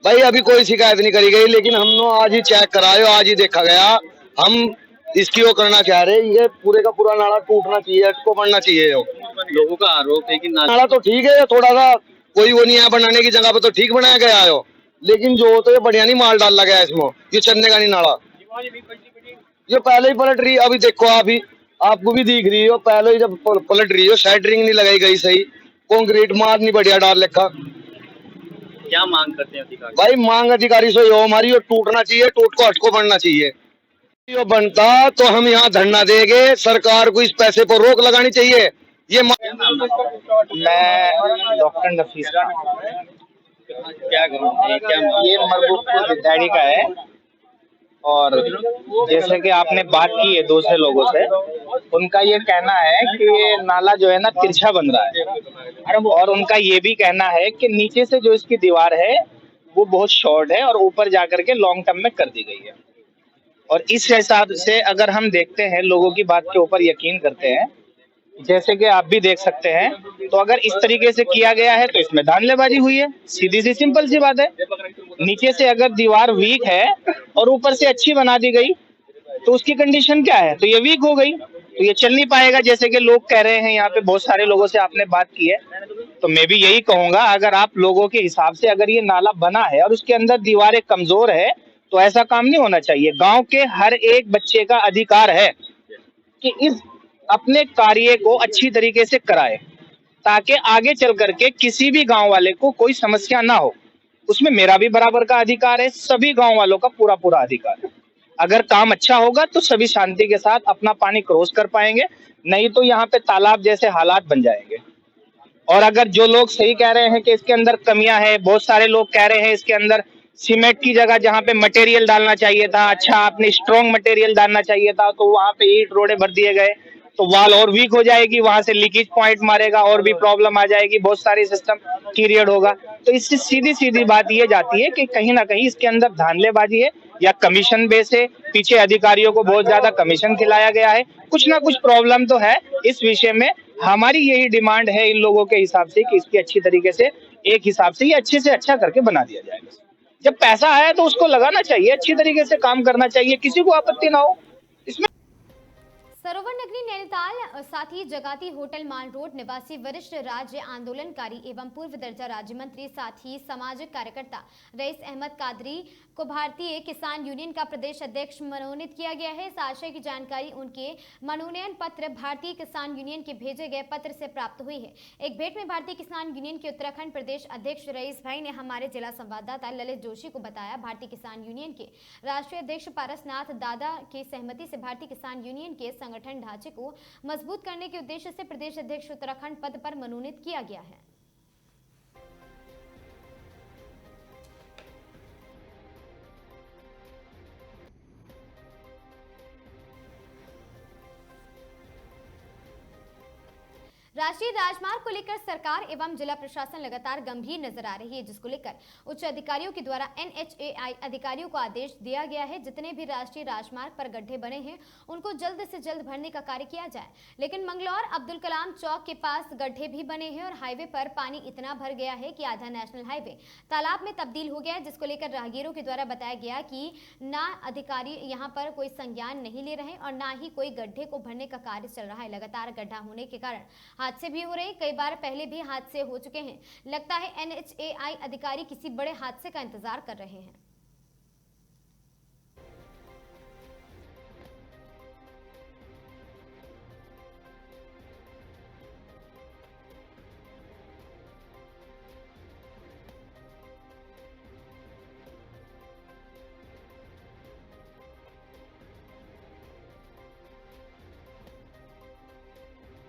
भाई? अभी कोई शिकायत नहीं करी गई, लेकिन हमने आज ही चेक कराया, आज ही देखा गया। हम इसकी वो करना चाह रहे, ये पूरे का पूरा नाला टूटना चाहिए, हटको बनना चाहिए। लोगों का आरोप है कि नाला तो ठीक है, थोड़ा सा कोई वो नहीं है बनाने की जगह पे, तो ठीक बनाया गया है, लेकिन जो तो ये बढ़िया नहीं माल डाला गया इसमें, ये चलने का नहीं नाला। ये पहले ही पलट रही, अभी देखो अभी आपको भी दिख रही हो, पहले ही जब पलट रही हो, सेंटरिंग नहीं लगाई गई सही, कंक्रीट मार नहीं बढ़िया डाल रखा। क्या मांग करते हैं अधिकारी? भाई मांग अधिकारी से यो हमारी, यो टूटना चाहिए, टूट को हटको बनना चाहिए। यो बनता तो हम यहाँ धरना देंगे, सरकार को इस पैसे पर रोक लगानी चाहिए। ये मैं डॉक्टर नफीस, क्या करूँ, ये मरगूपुर गिद्दाड़ी का है, और जैसे कि आपने बात की है दूसरे लोगों से, उनका ये कहना है कि ये नाला जो है ना तिरछा बन रहा है, और उनका ये भी कहना है कि नीचे से जो इसकी दीवार है वो बहुत शॉर्ट है और ऊपर जाकर के लॉन्ग टर्म में कर दी गई है। और इस हिसाब से अगर हम देखते हैं, लोगों की बात के ऊपर यकीन करते हैं, जैसे कि आप भी देख सकते हैं, तो अगर इस तरीके से किया गया है तो इसमें धांधलेबाजी हुई है। सीधी सी सिंपल सी बात है। नीचे से अगर दीवार वीक है और ऊपर से अच्छी बना दी गई तो उसकी कंडीशन क्या है? तो ये वीक हो गई, तो ये चल नहीं पाएगा। जैसे कि लोग कह रहे हैं, यहाँ पे बहुत सारे लोगों से आपने बात की है, तो मैं भी यही कहूंगा, अगर आप लोगों के हिसाब से अगर ये नाला बना है और उसके अंदर दीवारें कमजोर है तो ऐसा काम नहीं होना चाहिए। गांव के हर एक बच्चे का अधिकार है कि इस अपने कार्य को अच्छी तरीके से कराए, ताकि आगे चल करके किसी भी गांव वाले को कोई समस्या ना हो। उसमें मेरा भी बराबर का अधिकार है, सभी गांव वालों का पूरा पूरा अधिकार है। अगर काम अच्छा होगा तो सभी शांति के साथ अपना पानी क्रॉस कर पाएंगे, नहीं तो यहाँ पे तालाब जैसे हालात बन जाएंगे। और अगर जो लोग सही कह रहे हैं कि इसके अंदर कमियां हैं, बहुत सारे लोग कह रहे हैं इसके अंदर सीमेंट की जगह जहाँ पे मटेरियल डालना चाहिए था, अच्छा आपने स्ट्रॉन्ग मटेरियल डालना चाहिए था, तो वहाँ पे ईंट रोड़े भर दिए गए, तो वाल और वीक हो जाएगी, वहां से लीकेज पॉइंट मारेगा और भी प्रॉब्लम आ जाएगी, बहुत सारी सिस्टम पीरियड होगा। तो इससे सीधी सीधी बात ये जाती है कि कहीं ना कहीं इसके अंदर धांधलेबाजी है या कमीशन बेस है, पीछे अधिकारियों को बहुत ज्यादा कमीशन खिलाया गया है, कुछ ना कुछ प्रॉब्लम तो है। इस विषय में हमारी यही डिमांड है इन लोगों के हिसाब से कि इसकी अच्छी तरीके से, एक हिसाब से ये अच्छे से अच्छा करके बना दिया जाएगा। जब पैसा आया तो उसको लगाना चाहिए, अच्छी तरीके से काम करना चाहिए, किसी को आपत्ति ना हो इसमें। सरोवर नगरी नैनीताल साथ ही जगाती होटल मान रोड निवासी वरिष्ठ राज्य आंदोलनकारी एवं पूर्व दर्जा राज्य मंत्री साथ ही सामाजिक कार्यकर्ता रईस अहमद कादरी को भारतीय किसान यूनियन का प्रदेश अध्यक्ष मनोनीत किया गया है। इस आशय की जानकारी उनके मनोनयन पत्र भारतीय किसान यूनियन के भेजे गए पत्र से प्राप्त हुई है। एक भेंट में भारतीय किसान यूनियन के उत्तराखंड प्रदेश अध्यक्ष रईस भाई ने हमारे जिला संवाददाता ललित जोशी को बताया, भारतीय किसान यूनियन के राष्ट्रीय अध्यक्ष पारसनाथ दादा की सहमति से भारतीय किसान यूनियन के संगठन ढांचे को मजबूत करने के उद्देश्य से प्रदेश अध्यक्ष उत्तराखंड पद पर मनोनीत किया गया है। राष्ट्रीय राजमार्ग को लेकर सरकार एवं जिला प्रशासन लगातार गंभीर नजर आ रही है, जिसको लेकर उच्च अधिकारियों के द्वारा NHAI अधिकारियों को आदेश दिया गया है, जितने भी राष्ट्रीय राजमार्ग पर गड्ढे बने हैं उनको जल्द से जल्द भरने का कार्य किया जाए। लेकिन मंगलौर अब्दुल कलाम चौक के पास गड्ढे भी बने हैं और हाईवे पर पानी इतना भर गया है कि आधा नेशनल हाईवे तालाब में तब्दील हो गया है, जिसको लेकर राहगीरों के द्वारा बताया गया कि ना अधिकारी यहाँ पर कोई संज्ञान नहीं ले रहे और ना ही कोई गड्ढे को भरने का कार्य चल रहा है। लगातार गड्ढा होने के कारण हादसे भी हो रहे हैं, कई बार पहले भी हादसे हो चुके हैं। लगता है NHAI अधिकारी किसी बड़े हादसे का इंतजार कर रहे हैं।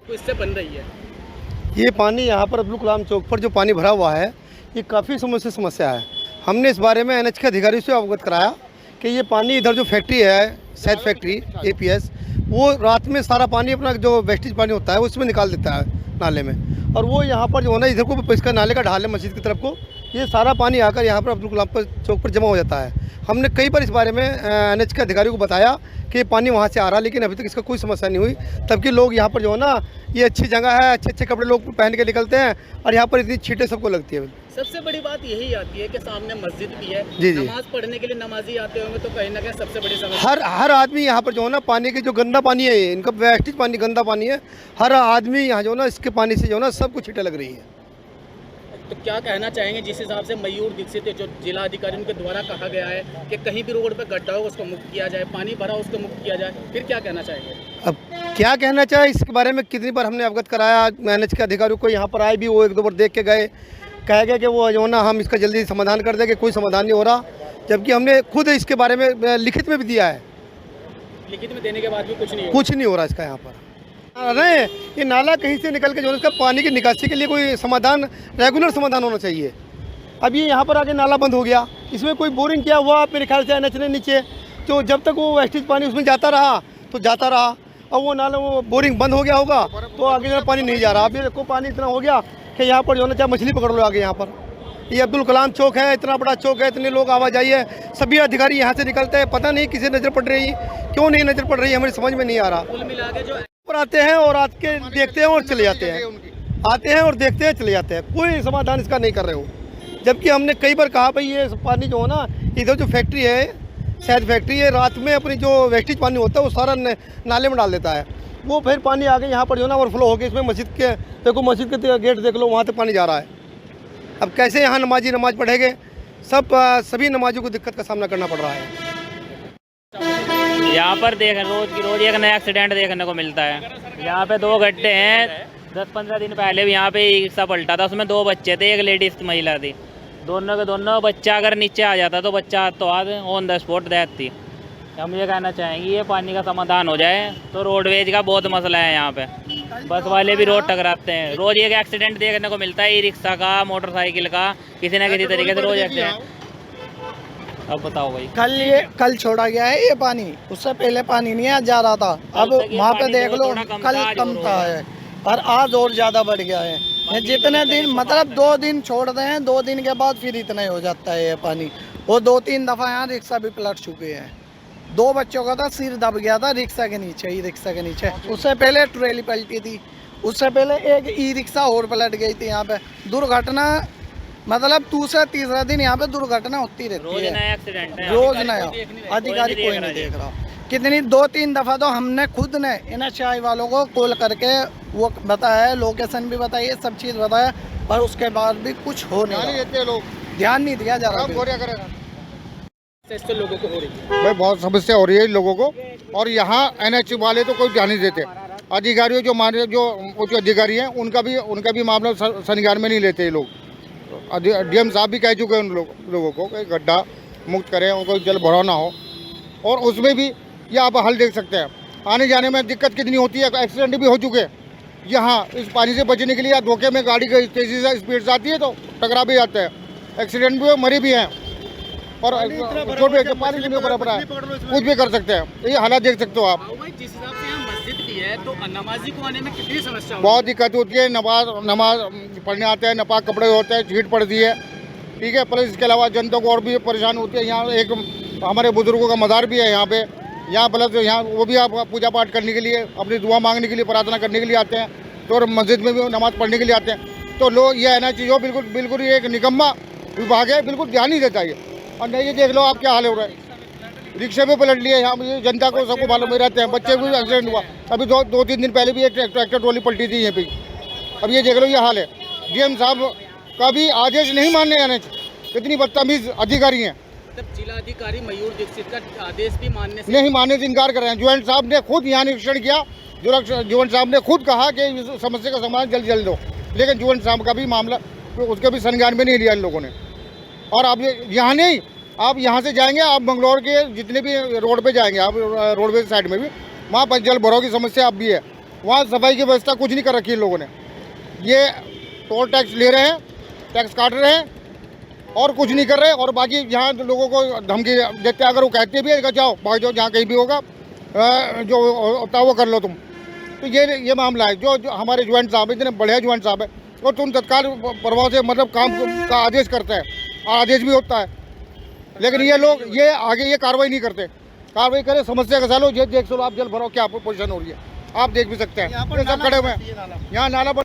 तो इससे बन रही है ये पानी यहाँ पर अब्दुल कलाम चौक पर जो पानी भरा हुआ है ये काफ़ी समय से समस्या है। हमने इस बारे में NH के अधिकारियों से अवगत कराया कि ये पानी इधर जो फैक्ट्री है शहद फैक्ट्री APS, वो रात में सारा पानी अपना जो वेस्टेज पानी होता है वो इसमें निकाल देता है नाले में, और वो यहाँ पर जो है ना इधर को इसका नाले का ढाल है मस्जिद की तरफ को, ये सारा पानी आकर यहाँ पर अब्दुल कलाम चौक पर जमा हो जाता है। हमने कई बार इस बारे में NH के अधिकारियों को बताया कि ये पानी वहाँ से आ रहा है, लेकिन अभी तक इसका कोई समस्या नहीं हुई। तबकि लोग यहाँ पर जो है ना, ये अच्छी जगह है, अच्छे अच्छे कपड़े लोग पहन के निकलते हैं और यहाँ पर इतनी छींटें सबको लगती है। सबसे बड़ी बात यही आती है कि सामने मस्जिद भी है, जी। नमाज पढ़ने के लिए नमाजी आते होंगे, तो कहीं ना कहीं सबसे बड़ी समस्या हर आदमी यहाँ पर जो है ना पानी के जो गंदा पानी है, इनका वेस्टेज पानी गंदा पानी है, हर आदमी यहाँ जो है ना इसके पानी से जो है ना सबको छींटें लग रही है। तो क्या कहना चाहेंगे जिस हिसाब से मयूर दीक्षित जो जिला अधिकारी उनके द्वारा कहा गया है कि कहीं भी रोड पर गड्ढा हो उसको मुक्त किया जाए, पानी भरा उसको मुक्त किया जाए, फिर क्या कहना चाहेंगे? अब क्या कहना चाहे इसके बारे में कितनी बार हमने अवगत कराया, NH के अधिकारियों को यहाँ पर आए भी, वो एक दो बार देख के गए, कह गए कि वो जो ना हम इसका जल्दी समाधान कर देंगे, कोई समाधान नहीं हो रहा, जबकि हमने खुद इसके बारे में लिखित में भी दिया है। लिखित में देने के बाद भी कुछ नहीं हो रहा इसका यहाँ पर। अरे ये नाला कहीं से निकल के जो इसका पानी की निकासी के लिए कोई समाधान, रेगुलर समाधान होना चाहिए। अब ये यहाँ पर आके नाला बंद हो गया, इसमें कोई बोरिंग किया हुआ मेरे ख्याल से NH ने नीचे, तो जब तक वो वेस्टेज पानी उसमें जाता रहा तो जाता रहा। अब वो नाला वो बोरिंग बंद हो गया होगा तो आगे जो पानी नहीं जा रहा। अभी देखो पानी इतना हो गया कि यहाँ पर जो ना चाहे मछली पकड़ लो आगे। यहाँ पर ये अब्दुल कलाम चौक है, इतना बड़ा चौक है, इतने लोग आवाजाही है, सभी अधिकारी यहाँ से निकलते हैं, पता नहीं किसे नज़र पड़ रही, क्यों नहीं नज़र पड़ रही है, हमें समझ में नहीं आ रहा। कुल मिला के जो ऊपर आते हैं और आके देखते हैं और चले जाते हैं, आते हैं और देखते हैं चले जाते हैं, कोई समाधान इसका नहीं कर रहे हो। जबकि हमने कई बार कहा भाई ये पानी जो है ना, इधर जो फैक्ट्री है, शायद फैक्ट्री है, रात में अपनी जो वेस्टेज पानी होता है वो सारा नाले में डाल देता है। वो फिर पानी आगे यहाँ पर जो ना ओवरफ्लो हो गया। इसमें मस्जिद के देखो, मस्जिद के गेट देख लो, वहाँ तक पानी जा रहा है। अब कैसे यहाँ नमाजी नमाज पढ़ेंगे? सभी नमाजियों को दिक्कत का सामना करना पड़ रहा है। यहाँ पर रोज की रोज एक नया एक्सीडेंट देखने को मिलता है। यहाँ पे 2 गड्ढे हैं। 10-15 दिन पहले भी यहाँ पे ई रिक्शा पलटा था, उसमें 2 बच्चे थे, एक लेडीज महिला थी। दोनों के दोनों बच्चा अगर नीचे आ जाता तो बच्चा तो आज ऑन द स्पॉट डेथ थी। हम ये कहना चाहेंगे ये पानी का समाधान हो जाए तो रोडवेज का बहुत मसला है। यहाँ पे बस वाले भी रोड टकराते हैं, रोज एक एक्सीडेंट देखने को मिलता है, ई रिक्शा का, मोटरसाइकिल का, किसी न किसी तरीके से रोज एक्सीडेंट। अब बताओ भाई, कल छोड़ा गया है ये पानी, उससे पहले पानी नहीं जा रहा था। अब वहाँ पे देख लो कल कम था है और आज और ज्यादा बढ़ गया है। जितने दिन मतलब 2 दिन छोड़ रहे हैं, 2 दिन के बाद फिर इतना ही हो जाता है ये पानी। वो 2-3 दफा यहाँ रिक्शा भी पलट चुके हैं। 2 बच्चों का था, सिर दब गया था रिक्शा के नीचे, ई रिक्शा के नीचे। उससे पहले ट्रेली पलटी थी, उससे पहले एक ई रिक्शा और पलट गई थी। यहाँ पे दुर्घटना मतलब दूसरा तीसरा दिन यहाँ पे दुर्घटना होती रहती है, रोज नया। अधिकारी कोई नहीं देख रहा। कितनी 2-3 दफा तो हमने खुद ने NHAI वालों को कॉल करके वो बताया, लोकेशन भी बताई, सब चीज बताया, पर उसके बाद भी कुछ हो नहीं देते लोग, ध्यान नहीं दिया जा रहा। लोगों को हो रही है भाई, बहुत समस्या हो रही है लोगों को। और यहाँ NH वाले तो कोई ध्यान नहीं देते। अधिकारियों जो उच्च अधिकारी हैं उनका भी मामला संज्ञान में नहीं लेते ये लोग। DM साहब भी कह चुके हैं उन लोगों को कि गड्ढा मुक्त करें और कोई जल भराव ना हो। और उसमें भी ये आप हल देख सकते हैं, आने जाने में दिक्कत कितनी होती है। एक्सीडेंट भी हो चुके हैं यहाँ। इस पानी से बचने के लिए धोखे में गाड़ी तेजी से स्पीड से आती है तो टकरा भी जाते हैं, एक्सीडेंट भी मरे भी हैं। और छोटे पानी के बराबर है, कुछ भी कर सकते हैं। ये हालात देख सकते हो आप। जिस हिसाब से यहाँ मस्जिद भी है तो नमाजी को आने में कितनी समस्या बहुत दिक्कत होती है। नमाज पढ़ने आते हैं, नापाक कपड़े होते हैं, छीट पड़ती है, ठीक है। प्लस इसके अलावा जनता को और भी परेशान होती है। यहाँ एक हमारे बुजुर्गों का मज़ार भी है यहाँ पे। यहाँ प्लस यहाँ वो भी आप पूजा पाठ करने के लिए, अपनी दुआ मांगने के लिए, प्रार्थना करने के लिए आते हैं। तो और मस्जिद में भी नमाज़ पढ़ने के लिए आते हैं। तो लोग ये कहना चाहिए बिल्कुल ये एक निकम्मा विभाग है, बिल्कुल ध्यान नहीं देता ये। और नहीं, ये देख लो आप क्या हाल हो रहा है। रिक्शे पे पलट लिए यहाँ, ये जनता को सबको मालूम में रहते हैं। बच्चे भी एक्सीडेंट हुआ अभी 2-3 दिन पहले भी एक ट्रैक्टर ट्रॉली पलटी थी यहाँ पे। अब ये देख लो ये हाल है। DM साहब का भी आदेश नहीं मानने आने, इतनी बदतमीज अधिकारी हैं। जिला अधिकारी मयूर दीक्षित का आदेश भी नहीं मानने से इनकार कर रहे हैं। ज्वाइंट साहब ने खुद यहाँ निरीक्षण किया। ज्वाइंट साहब ने खुद कहा कि इस समस्या का समाधान जल्द दो, लेकिन ज्वाइंट साहब का भी मामला उसके भी संज्ञान में नहीं लिया इन लोगों ने। और अब यहाँ नहीं, आप यहाँ से जाएंगे, आप मंगलौर के जितने भी रोड पे जाएंगे, आप रोडवेज साइड में भी, वहाँ जल भराव की समस्या अब भी है। वहाँ सफाई की व्यवस्था कुछ नहीं कर रखी इन लोगों ने। ये टोल टैक्स ले रहे हैं, टैक्स काट रहे हैं और कुछ नहीं कर रहे। और बाकी यहाँ लोगों को धमकी देते हैं, अगर वो कहते भी है जाओ भाग जाओ, जहाँ कहीं भी होगा जो होता है वो कर लो तुम। तो ये मामला है। जो हमारे ज्वाइंट साहब इतने बढ़िया ज्वाइंट साहब है, और तुम तत्काल प्रभाव से मतलब काम का आदेश करते हैं, आदेश भी होता है, लेकिन ये लोग ये आगे ये कार्रवाई नहीं करते। कार्रवाई करें, समस्या का सालो ये देख लो आप जल भराव क्या पोजीशन हो रही है, आप देख भी सकते हैं। ये सब खड़े हुए हैं यहाँ नाला पर।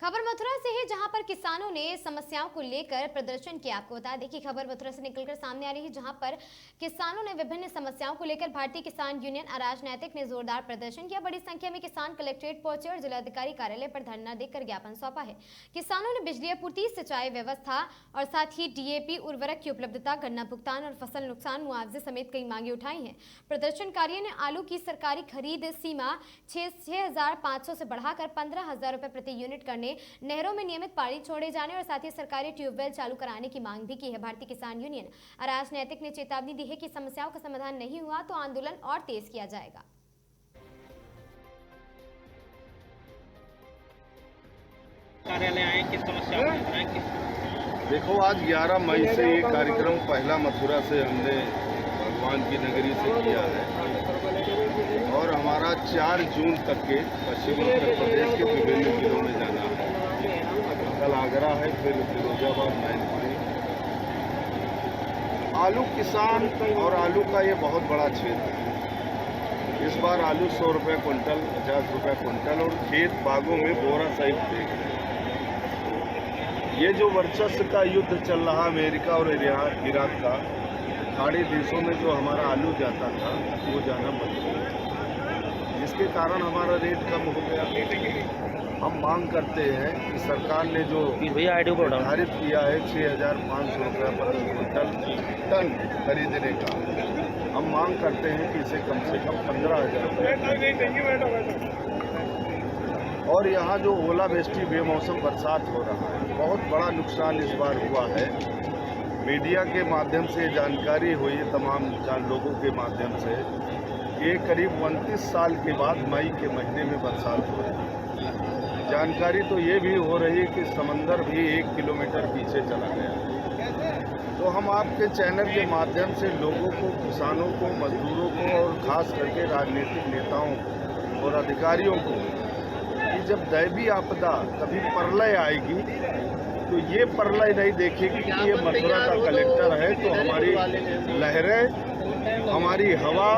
खबर मथुरा से है, जहां पर किसानों ने समस्याओं को लेकर प्रदर्शन किया। आपको बता दें कि खबर मथुरा से निकलकर सामने आ रही है, जहां पर किसानों ने विभिन्न समस्याओं को लेकर भारतीय किसान यूनियन अराजनैतिक ने जोरदार प्रदर्शन किया। बड़ी संख्या में किसान कलेक्ट्रेट पहुंचे और जिलाधिकारी कार्यालय पर धरना देकर ज्ञापन सौंपा है। किसानों ने बिजली आपूर्ति, सिंचाई व्यवस्था और साथ ही डीएपी उर्वरक की उपलब्धता, गन्ना भुगतान और फसल नुकसान मुआवजे समेत कई मांगे उठाई हैं। प्रदर्शनकारियों ने आलू की सरकारी खरीद सीमा 6,500 से बढ़ाकर 15,000 रुपए प्रति यूनिट करने, नहरों में नियमित पानी छोड़े जाने और साथ ही सरकारी ट्यूबवेल चालू कराने की मांग भी की है। भारतीय किसान यूनियन अराजनैतिक ने चेतावनी दी है कि समस्याओं का समाधान नहीं हुआ तो आंदोलन और तेज किया जाएगा। कार्यालय आए, किस समस्या देखो, आज 11 मई से ये कार्यक्रम पहला मथुरा से हमने भगवान की नगरी से किया है और हमारा 4 जून तक के पश्चिमी उत्तर प्रदेश के विभिन्न जिलों में जाना है। कल आगरा है, फिर फिरोजाबाद, मैनपुरी। आलू किसान और आलू का ये बहुत बड़ा क्षेत्र है। इस बार आलू 100 रुपये कुंटल, 50 रुपये कुंटल और खेत बागों में बोरा सहित देख रहे हैं। ये जो वर्चस्व का युद्ध चल रहा अमेरिका और इराक का, खाड़ी देशों में जो हमारा आलू जाता था वो जाना बंद हो गया, जिसके कारण हमारा रेट कम हो गया। हम मांग करते हैं कि सरकार ने जो निर्धारित किया है 6,500 रुपये प्रति क्विंटल टन खरीदने का, हम मांग करते हैं कि इसे कम से कम 15,000 रुपये। और यहाँ जो ओलावृष्टि बेमौसम बरसात हो रहा है, बहुत बड़ा नुकसान इस बार हुआ है। मीडिया के माध्यम से जानकारी हुई तमाम लोगों के माध्यम से, ये करीब 29 साल के बाद मई के महीने में बरसात हो रही है। जानकारी तो ये भी हो रही है कि समंदर भी 1 किलोमीटर पीछे चला गया। तो हम आपके चैनल के माध्यम से लोगों को, किसानों को, मजदूरों को और खास करके राजनीतिक नेताओं को और अधिकारियों को कि जब दैवीय आपदा, कभी प्रलय आएगी तो ये प्रलय नहीं देखेगी कि ये मथुरा का कलेक्टर है तो हमारी लहरें, हमारी हवा,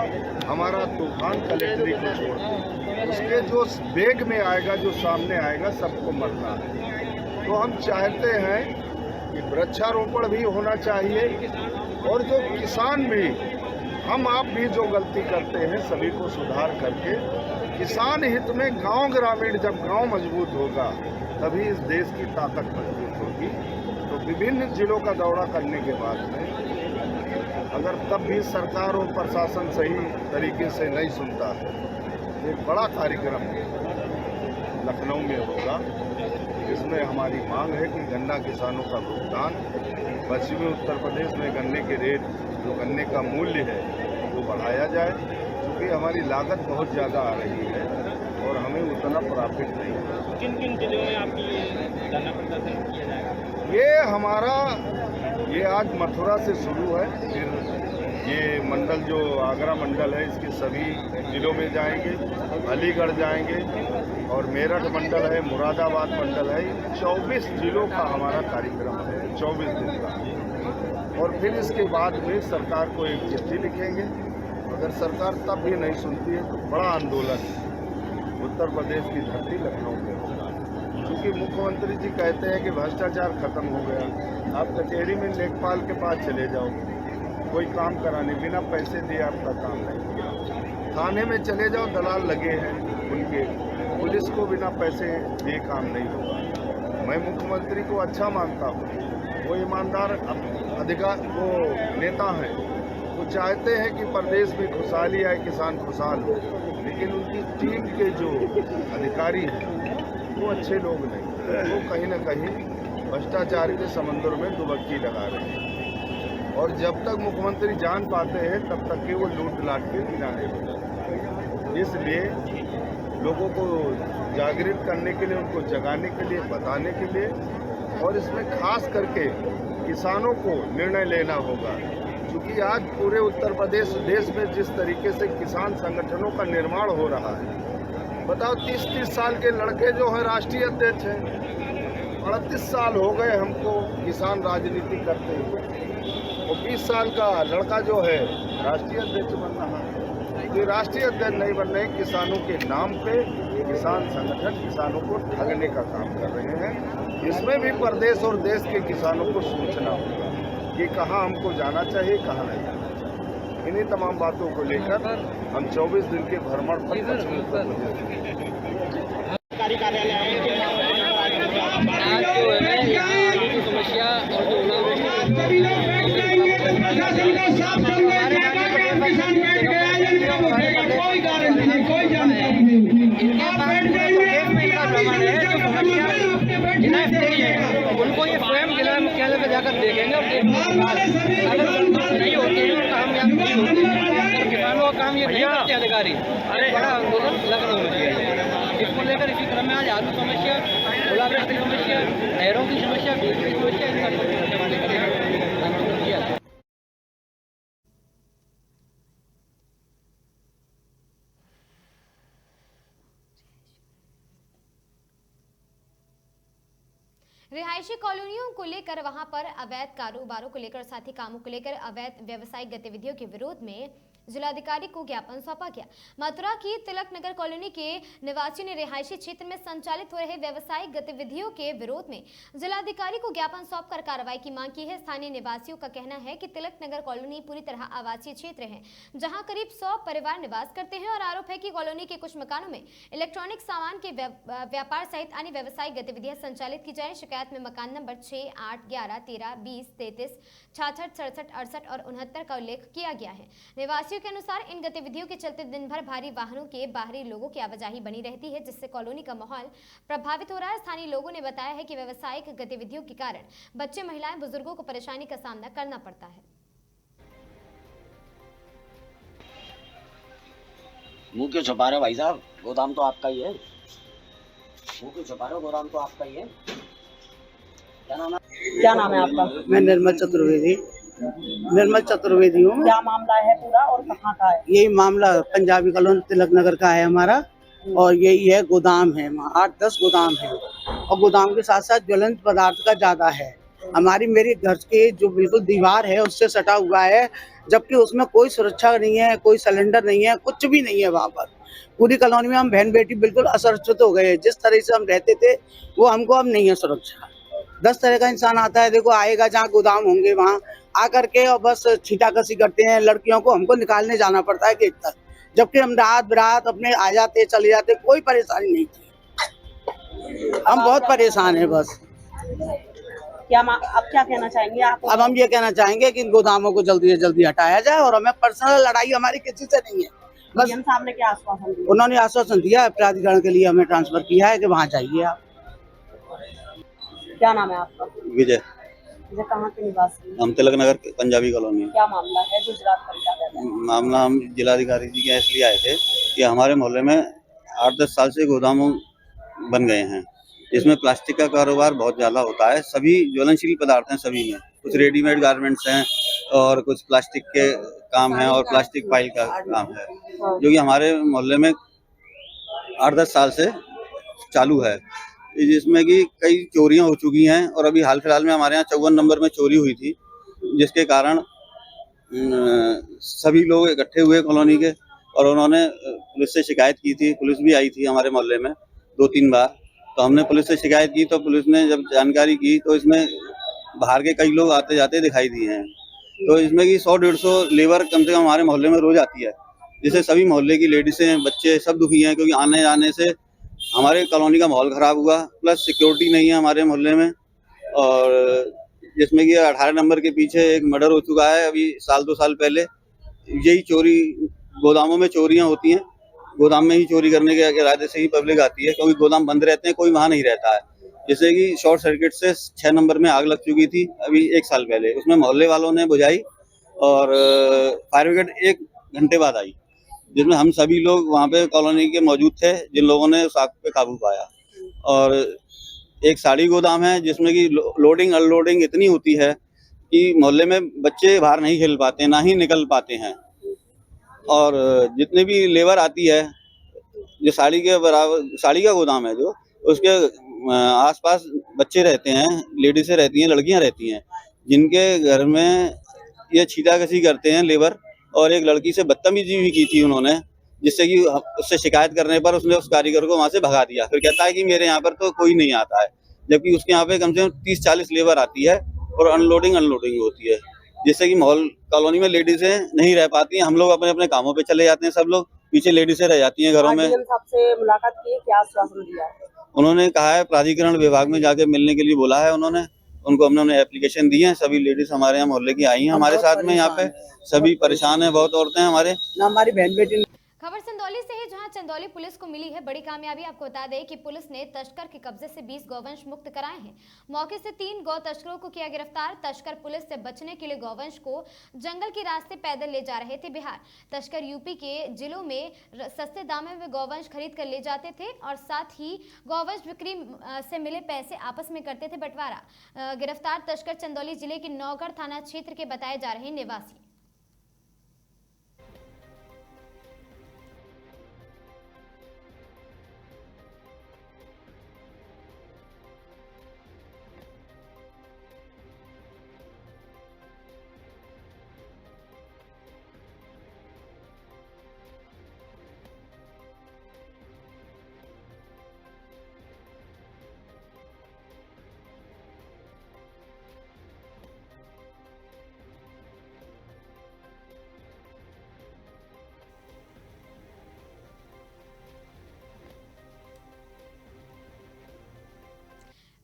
हमारा तूफान कलेक्टरी को छोड़ दे। उसके जो वेग में आएगा, जो सामने आएगा, सबको मरना है। तो हम चाहते हैं कि वृक्षारोपण भी होना चाहिए और जो किसान भी, हम आप भी जो गलती करते हैं सभी को सुधार करके किसान हित में गांव ग्रामीण, जब गांव मजबूत होगा तभी इस देश की ताकत मजबूत होगी। तो विभिन्न जिलों का दौरा करने के बाद में अगर तब भी सरकार और प्रशासन सही तरीके से नहीं सुनता है, एक बड़ा कार्यक्रम लखनऊ में होगा। इसमें हमारी मांग है कि गन्ना किसानों का भुगतान, पश्चिमी उत्तर प्रदेश में गन्ने के रेट, जो गन्ने का मूल्य है वो बढ़ाया जाए, क्योंकि हमारी लागत बहुत ज़्यादा आ रही है और हमें उतना प्रॉफिट नहीं है। किन किन जिलों में आपकी गन्ना प्रदर्शन किया जाएगा? ये हमारा, ये आज मथुरा से शुरू है, फिर ये मंडल जो आगरा मंडल है इसके सभी जिलों में जाएंगे, अलीगढ़ जाएंगे और मेरठ मंडल है, मुरादाबाद मंडल है। 24 जिलों का हमारा कार्यक्रम है, 24 दिन का। और फिर इसके बाद में सरकार को एक चिट्ठी लिखेंगे। अगर सरकार तब भी नहीं सुनती है तो बड़ा आंदोलन उत्तर प्रदेश की धरती लखनऊ में होगा, क्योंकि मुख्यमंत्री जी कहते हैं कि भ्रष्टाचार खत्म हो गया। आप कचहरी में लेखपाल के पास चले जाओ, कोई काम कराने बिना पैसे दिए आपका काम नहीं किया। थाने में चले जाओ, दलाल लगे हैं उनके, पुलिस को बिना पैसे दिए काम नहीं होगा। मैं मुख्यमंत्री को अच्छा मानता हूँ, वो ईमानदार वो नेता हैं, वो चाहते हैं कि प्रदेश में खुशहाली आए, किसान खुशहाल हो, लेकिन उनकी टीम के जो अधिकारी हैं वो अच्छे लोग नहीं, वो कहीं ना कहीं भ्रष्टाचार के समंदर में डुबकी लगा रहे हैं। और जब तक मुख्यमंत्री जान पाते हैं तब तक के वो लूट लाट के किनारे हो जाते हैं। इसलिए लोगों को जागृत करने के लिए, उनको जगाने के लिए, बताने के लिए, और इसमें खास करके किसानों को निर्णय लेना होगा, क्योंकि आज पूरे उत्तर प्रदेश देश में जिस तरीके से किसान संगठनों का निर्माण हो रहा है, बताओ 30-30 साल के लड़के जो हैं राष्ट्रीय अध्यक्ष हैं, 38 साल हो गए हमको किसान राजनीति करते हुए, और 20 साल का लड़का जो है राष्ट्रीय अध्यक्ष बन रहा है। ये राष्ट्रीय अध्ययन नहीं बन रहे, किसानों के नाम पे किसान संगठन किसानों को ठगने का काम कर रहे हैं। इसमें भी प्रदेश और देश के किसानों को सोचना होगा कि कहाँ हमको जाना चाहिए, कहाँ नहीं जाना चाहिए। इन्हीं तमाम बातों को लेकर हम 24 दिन के भ्रमण पर पश्चिम उत्तर प्रदेश समस्या उनको ये स्वयं जिला मुख्यालय में जाकर देखेंगे और नहीं होते हैं और कामयाब नहीं होते हैं। किसानों का काम ये नहीं करते अधिकारी। बड़ा आंदोलन लखनऊ में किया है। इसको लेकर इसी क्रम में आज आलू समस्या, ओलावृष्टि समस्या, नहरों की समस्या, बिजली की समस्या, इनका आंदोलन किया था। रिहायशी कॉलोनियों को लेकर वहां पर अवैध कारोबारों को लेकर साथ ही कामों को लेकर अवैध व्यावसायिक गतिविधियों के विरोध में जिलाधिकारी को ज्ञापन सौंपा गया। मथुरा की तिलक नगर कॉलोनी के निवासियों ने रिहायशी क्षेत्र में संचालित हो रहे व्यावसायिक गतिविधियों के विरोध में जिलाधिकारी को ज्ञापन सौंपकर कार्रवाई की मांग की है। स्थानीय निवासियों का कहना है कि तिलक नगर कॉलोनी पूरी तरह आवासीय क्षेत्र है, जहां करीब 100 परिवार निवास करते हैं और आरोप है कि कॉलोनी के कुछ मकानों में इलेक्ट्रॉनिक सामान के व्यापार सहित अन्य व्यावसायिक गतिविधियां संचालित की जाए। शिकायत में मकान नंबर 6, 8, 11, 13, 20, 33, 66, 67, 68 और 69 का उल्लेख किया गया है। निवासियों के अनुसार इन गतिविधियों के चलते दिन भर भारी वाहनों के बाहरी लोगों की आवाजाही बनी रहती है, जिससे कॉलोनी का माहौल प्रभावित हो रहा है। स्थानीय लोगों ने बताया है कि व्यावसायिक गतिविधियों के कारण बच्चे, महिलाएं, बुजुर्गों को परेशानी का सामना करना पड़ता है। मुंह क्यों छुपा रहे हो भाई साहब? गोदाम तो आपका ही है। मुंह क्यों छुपा रहे हो? गोदाम तो आपका ही है। क्या नाम है आपका? मैं निर्मल चतुर्वेदी हूँ। क्या मामला है पूरा और कहाँ का है? यही मामला पंजाबी कॉलोनी तिलक नगर का है हमारा, और यही है गोदाम है, 8-10 गोदाम है और गोदाम के साथ साथ ज्वलंत पदार्थ का ज्यादा है। मेरे घर के जो बिल्कुल दीवार है उससे सटा हुआ है, जबकि उसमें कोई सुरक्षा नहीं है, कोई सिलेंडर नहीं है, कुछ भी नहीं है। वहाँ पर पूरी कॉलोनी में हम बहन बेटी बिल्कुल असुरक्षित हो गए। जिस तरह से हम रहते थे वो हमको अब नहीं है सुरक्षा। 10 तरह का इंसान आता है, देखो आएगा जहाँ गोदाम होंगे वहाँ आकर के और बस छीटाकसी करते हैं। लड़कियों को हमको निकालने जाना पड़ता है गेट तक, जबकि हम रात बिरात अपने आ जाते चले जाते, कोई परेशानी नहीं थी। हम बहुत परेशान हैं बस। अब क्या कहना चाहेंगे आप? अब हम ये कहना चाहेंगे कि इन गोदामों को जल्दी से जल्दी हटाया जाए और हमें पर्सनल लड़ाई हमारी किसी से नहीं है। बस साहब ने क्या आश्वासन दिया? उन्होंने आश्वासन दिया, प्राधिकरण के लिए हमें ट्रांसफर किया है कि वहाँ जाइए आप। क्या नाम है आपका? विजय। कहाँ के निवासी? हम तिलक नगर पंजाबी कॉलोनी। क्या मामला है जो जिलाधिकारी? मामला हम जिलाधिकारी जी के इसलिए आए थे कि हमारे मोहल्ले में 8-10 साल से गोदाम बन गए हैं, जिसमें प्लास्टिक का कारोबार बहुत ज़्यादा होता है। सभी ज्वलनशील पदार्थ हैं, सभी में कुछ रेडीमेड गारमेंट्स हैं और कुछ प्लास्टिक के काम है और प्लास्टिक फाइल का काम है, जो कि हमारे मोहल्ले में 8-10 साल से चालू है, जिसमें कि कई चोरियां हो चुकी हैं। और अभी हाल फिलहाल में हमारे यहाँ 54 नंबर में चोरी हुई थी, जिसके कारण सभी लोग इकट्ठे हुए कॉलोनी के और उन्होंने पुलिस से शिकायत की थी। पुलिस भी आई थी हमारे मोहल्ले में 2-3 बार, तो हमने पुलिस से शिकायत की तो पुलिस ने जब जानकारी की तो इसमें बाहर के कई लोग आते जाते दिखाई दिए हैं। तो इसमें कि 100-150 लेबर कम से कम हमारे मोहल्ले में रोज आती है, जिससे सभी मोहल्ले की लेडीसें, बच्चे सब दुखी हैं, क्योंकि आने जाने से हमारे कॉलोनी का माहौल ख़राब हुआ। प्लस सिक्योरिटी नहीं है हमारे मोहल्ले में, और जिसमें कि 18 नंबर के पीछे एक मर्डर हो चुका है अभी 1-2 साल पहले। यही चोरी गोदामों में चोरियां होती हैं, गोदाम में ही चोरी करने के इरादे से ही पब्लिक आती है, क्योंकि गोदाम बंद रहते हैं, कोई वहाँ नहीं रहता है। जैसे कि शॉर्ट सर्किट से 6 नंबर में आग लग चुकी थी अभी 1 साल पहले, उसमें मोहल्ले वालों ने बुझाई और फायर ब्रिगेड 1 घंटे बाद आई, जिसमें हम सभी लोग वहाँ पे कॉलोनी के मौजूद थे, जिन लोगों ने उस आग पे काबू पाया। और एक साड़ी गोदाम है जिसमें कि लोडिंग अनलोडिंग इतनी होती है कि मोहल्ले में बच्चे बाहर नहीं खेल पाते, ना ही निकल पाते हैं। और जितने भी लेबर आती है, जो साड़ी के बराबर साड़ी का गोदाम है, जो उसके आसपास बच्चे रहते हैं, लेडीसें रहती हैं, लड़कियां रहती हैं, जिनके घर में ये छीटाकसी करते हैं लेबर, और एक लड़की से बदतमीजी भी की थी उन्होंने, जिससे कि उससे शिकायत करने पर उसने उस कारीगर को वहाँ से भगा दिया। फिर कहता है कि मेरे यहाँ पर तो कोई नहीं आता है, जबकि उसके यहाँ पे कम से कम 30-40 लेबर आती है और अनलोडिंग होती है, जिससे कि माहौल कॉलोनी में लेडीजें नहीं रह पाती हैं। हम लोग अपने अपने कामों पे चले जाते हैं, सब लोग पीछे लेडीजें रह जाती हैं घरों में। आपसे मुलाकात की, क्या आश्वासन दिया? उन्होंने कहा है प्राधिकरण विभाग में जाके मिलने के लिए बोला है उन्होंने, उनको हमने एप्लीकेशन दी है। सभी लेडीज हमारे यहाँ मोहल्ले की आई हैं हमारे साथ में, यहाँ पे सभी परेशान हैं, बहुत औरतें हमारे ना, हमारी बहन बेटी। खबर चंदौली से है, जहां चंदौली पुलिस को मिली है बड़ी कामयाबी। आपको बता दें कि पुलिस ने तस्कर के कब्जे से 20 गौवंश मुक्त कराए हैं। मौके से 3 गौ तस्करों को किया गिरफ्तार। तस्कर पुलिस से बचने के लिए गौवंश को जंगल के रास्ते पैदल ले जा रहे थे बिहार। तस्कर यूपी के जिलों में सस्ते दामों में गौवंश खरीद कर ले जाते थे और साथ ही गौवंश बिक्री से मिले पैसे आपस में करते थे बंटवारा। गिरफ्तार तस्कर चंदौली जिले के नौगढ़ थाना क्षेत्र के बताए जा रहे निवासी।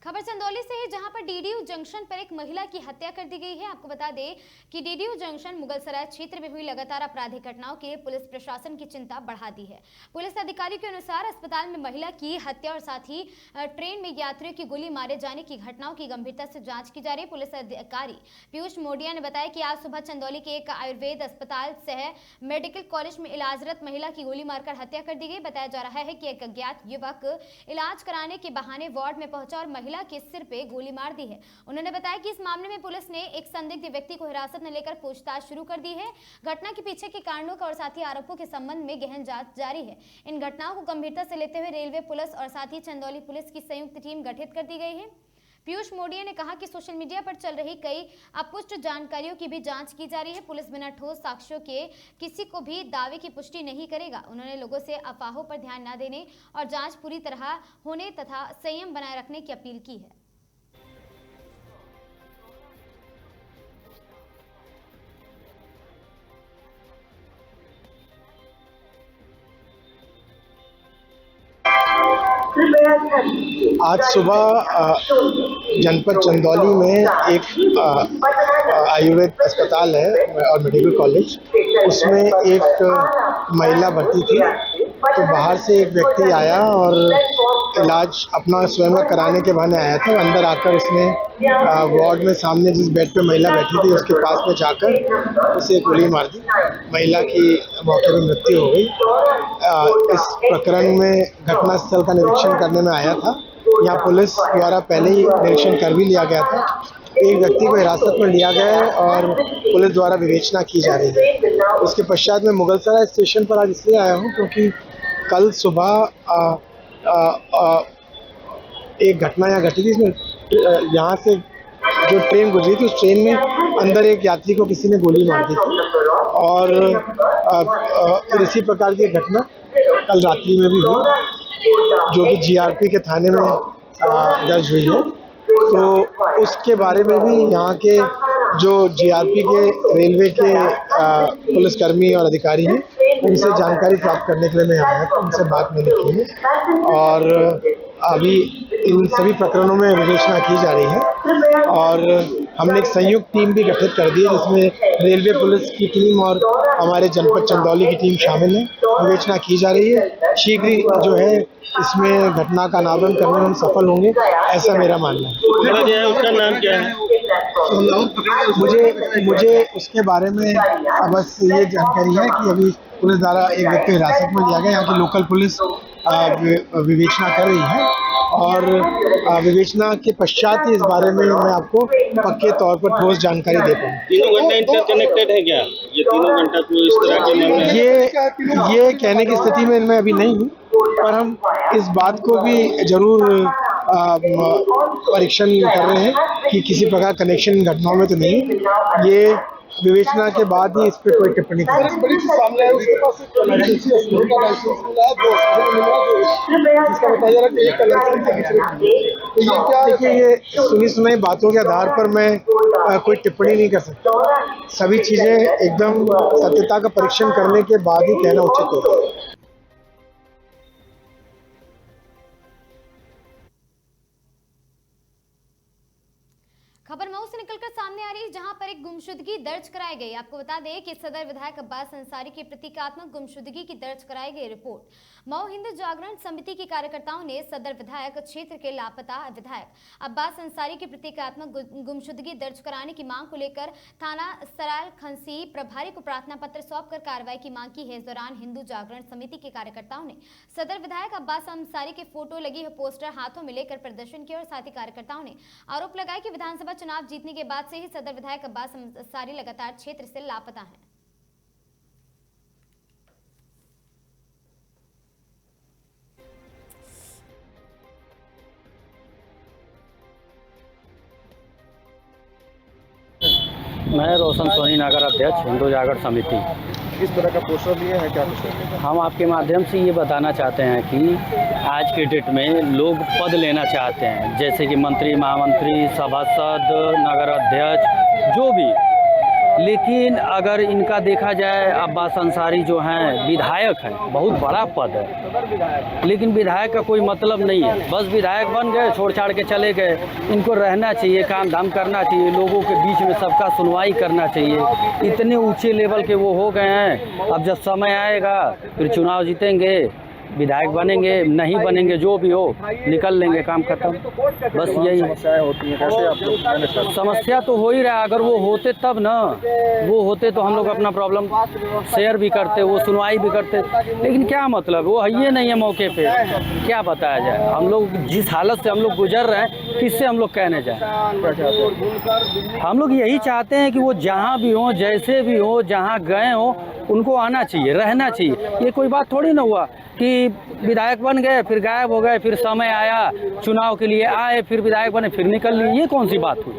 खबर चंदौली से है, जहां पर डीडीयू जंक्शन पर एक महिला की हत्या कर दी गई है। आपको बता दें कि डीडीयू जंक्शन मुगलसराय क्षेत्र में हुई लगातार आपराधिक घटनाओं के लिए पुलिस प्रशासन की चिंता बढ़ा दी है। पुलिस अधिकारी के अनुसार अस्पताल में महिला की हत्या और साथ ही ट्रेन में यात्रियों की गोली मारे जाने की घटनाओं की गंभीरता से जांच की जा रही है। पुलिस अधिकारी पीयूष मोडिया ने बताया कि आज सुबह चंदौली के एक आयुर्वेद अस्पताल सह मेडिकल कॉलेज में इलाजरत महिला की गोली मारकर हत्या कर दी गई। बताया जा रहा है कि एक अज्ञात युवक इलाज कराने के बहाने वार्ड में पहुंचा और महिला के सिर पे गोली मार दी है। उन्होंने बताया कि इस मामले में पुलिस ने एक संदिग्ध व्यक्ति को हिरासत में लेकर पूछताछ शुरू कर दी है। घटना के पीछे के कारणों का और साथ ही आरोपों के संबंध में गहन जांच जारी है। इन घटनाओं को गंभीरता से लेते हुए रेलवे पुलिस और साथ ही चंदौली पुलिस की संयुक्त टीम गठित कर दी गई है। पीयूष मोडिया ने कहा कि सोशल मीडिया पर चल रही कई अपुष्ट जानकारियों की भी जांच की जा रही है। पुलिस बिना ठोस साक्ष्यों के किसी को भी दावे की पुष्टि नहीं करेगा। उन्होंने लोगों से अफवाहों पर ध्यान न देने और जांच पूरी तरह होने तथा संयम बनाए रखने की अपील की है। आज सुबह जनपद चंदौली में एक आयुर्वेद अस्पताल है और मेडिकल कॉलेज, उसमें एक महिला भर्ती थी। तो बाहर से एक व्यक्ति आया और इलाज अपना स्वयं कराने के बहाने आया था। अंदर आकर उसने वार्ड में सामने जिस बेड पे महिला बैठी थी उसके पास में जाकर उसे गोली मार दी। महिला की मौके पर मृत्यु हो गई। इस प्रकरण में घटनास्थल का निरीक्षण करने में आया था। यहाँ पुलिस द्वारा पहले ही निरीक्षण कर भी लिया गया था। एक व्यक्ति को हिरासत में लिया गया है और पुलिस द्वारा विवेचना की जा रही है। उसके पश्चात मैं मुगलसराय स्टेशन पर आज इसलिए आया हूँ क्योंकि कल सुबह एक घटना यहाँ घटी थी। इसमें यहाँ से जो ट्रेन गुजरी थी उस ट्रेन में अंदर एक यात्री को किसी ने गोली मार दी थी और फिर इसी प्रकार की घटना कल रात्रि में भी हुई जो कि जीआरपी के थाने में दर्ज हुई है। तो उसके बारे में भी यहाँ के जो जीआरपी के रेलवे के पुलिसकर्मी और अधिकारी हैं उनसे जानकारी प्राप्त करने के लिए मैं आया था। उनसे बात मैंने की है और अभी इन सभी प्रकरणों में विवेचना की जा रही है और हमने एक संयुक्त टीम भी गठित कर दी है जिसमें रेलवे पुलिस की टीम और हमारे जनपद चंदौली की टीम शामिल है। विवेचना की जा रही है। शीघ्र ही जो है इसमें घटना का अनावरण करने में हम सफल होंगे, ऐसा मेरा मानना है। उसका नाम क्या है? मुझे उसके बारे में बस ये जानकारी है कि अभी पुलिस द्वारा एक व्यक्ति हिरासत में लिया गया। यहाँ की लोकल पुलिस विवेचना कर रही है और विवेचना के पश्चात ही इस बारे में मैं आपको पक्के तौर पर ठोस जानकारी दे पाऊँ। तीनों घंटा इंटरकनेक्टेड है क्या? ये तीनों घंटा को इस तरह के मामले ये कहने की स्थिति में मैं अभी नहीं हूँ, पर हम इस बात को भी जरूर परीक्षण कर रहे हैं कि किसी प्रकार कनेक्शन घटनाओं में तो नहीं। ये विवेचना के बाद ही इस पर कोई टिप्पणी करें। देखिए, ये सुनी सुनाई बातों के आधार पर मैं कोई टिप्पणी नहीं कर सकता। सभी चीज़ें एकदम सत्यता का परीक्षण करने के बाद ही कहना उचित होगा। खबर मऊ से निकलकर सामने आ रही है, जहां पर एक गुमशुदगी दर्ज कराई गई। आपको बता दें कि सदर विधायक अब्बास अंसारी की प्रतीकात्मक गुमशुदगी की दर्ज कराई गई रिपोर्ट। मऊ हिंदू जागरण समिति के कार्यकर्ताओं ने सदर विधायक क्षेत्र के लापता विधायक अब्बास अंसारी की प्रतीकात्मक गुमशुदगी दर्ज कराने की मांग को लेकर थाना सराल खंसी प्रभारी को प्रार्थना पत्र सौंपकर कार्रवाई की मांग की है। इस दौरान हिंदू जागरण समिति के कार्यकर्ताओं ने सदर विधायक अब्बास अंसारी के फोटो लगी पोस्टर हाथों में लेकर प्रदर्शन किया और साथ ही कार्यकर्ताओं ने आरोप लगाया कि विधानसभा चुनाव जीतने के बाद से ही सदर विधायक अब्बास अंसारी लगातार क्षेत्र से लापता हैं। मैं रोशन सोनी नगर अध्यक्ष हिंदू जागरण समिति। किस तरह का पोस्टर लिए है, क्या हम आपके माध्यम से ये बताना चाहते हैं कि आज के डेट में लोग पद लेना चाहते हैं, जैसे कि मंत्री, महामंत्री, सभासद, नगर अध्यक्ष, जो भी। लेकिन अगर इनका देखा जाए, अब्बास अंसारी जो हैं विधायक हैं, बहुत बड़ा पद है, लेकिन विधायक का कोई मतलब नहीं है। बस विधायक बन गए, छोड़ छाड़ के चले गए। इनको रहना चाहिए, काम धाम करना चाहिए, लोगों के बीच में सबका सुनवाई करना चाहिए। इतने ऊंचे लेवल के वो हो गए हैं। अब जब समय आएगा फिर चुनाव जीतेंगे, विधायक बनेंगे, नहीं बनेंगे, जो भी हो निकल लेंगे, काम खत्म। बस यही समस्याएं होती हैं, कैसे आप लोग मैनेज करते हैं? समस्या तो हो ही रहा है। अगर वो होते तब ना, वो होते तो हम लोग अपना प्रॉब्लम शेयर भी करते, वो सुनवाई भी करते। लेकिन क्या मतलब, वो है ही नहीं है मौके पे, क्या बताया जाए। हम लोग जिस हालत से हम लोग गुजर रहे हैं, किससे हम लोग कहने जाए। हम लोग यही चाहते हैं कि वो जहाँ भी हो, जैसे भी हो, जहाँ गए हो, उनको आना चाहिए, रहना चाहिए। ये कोई बात थोड़ी ना हुआ कि विधायक बन गए फिर गायब हो गए, फिर समय आया चुनाव के लिए आए, फिर विधायक बने फिर निकल लिए। ये कौन सी बात हुई?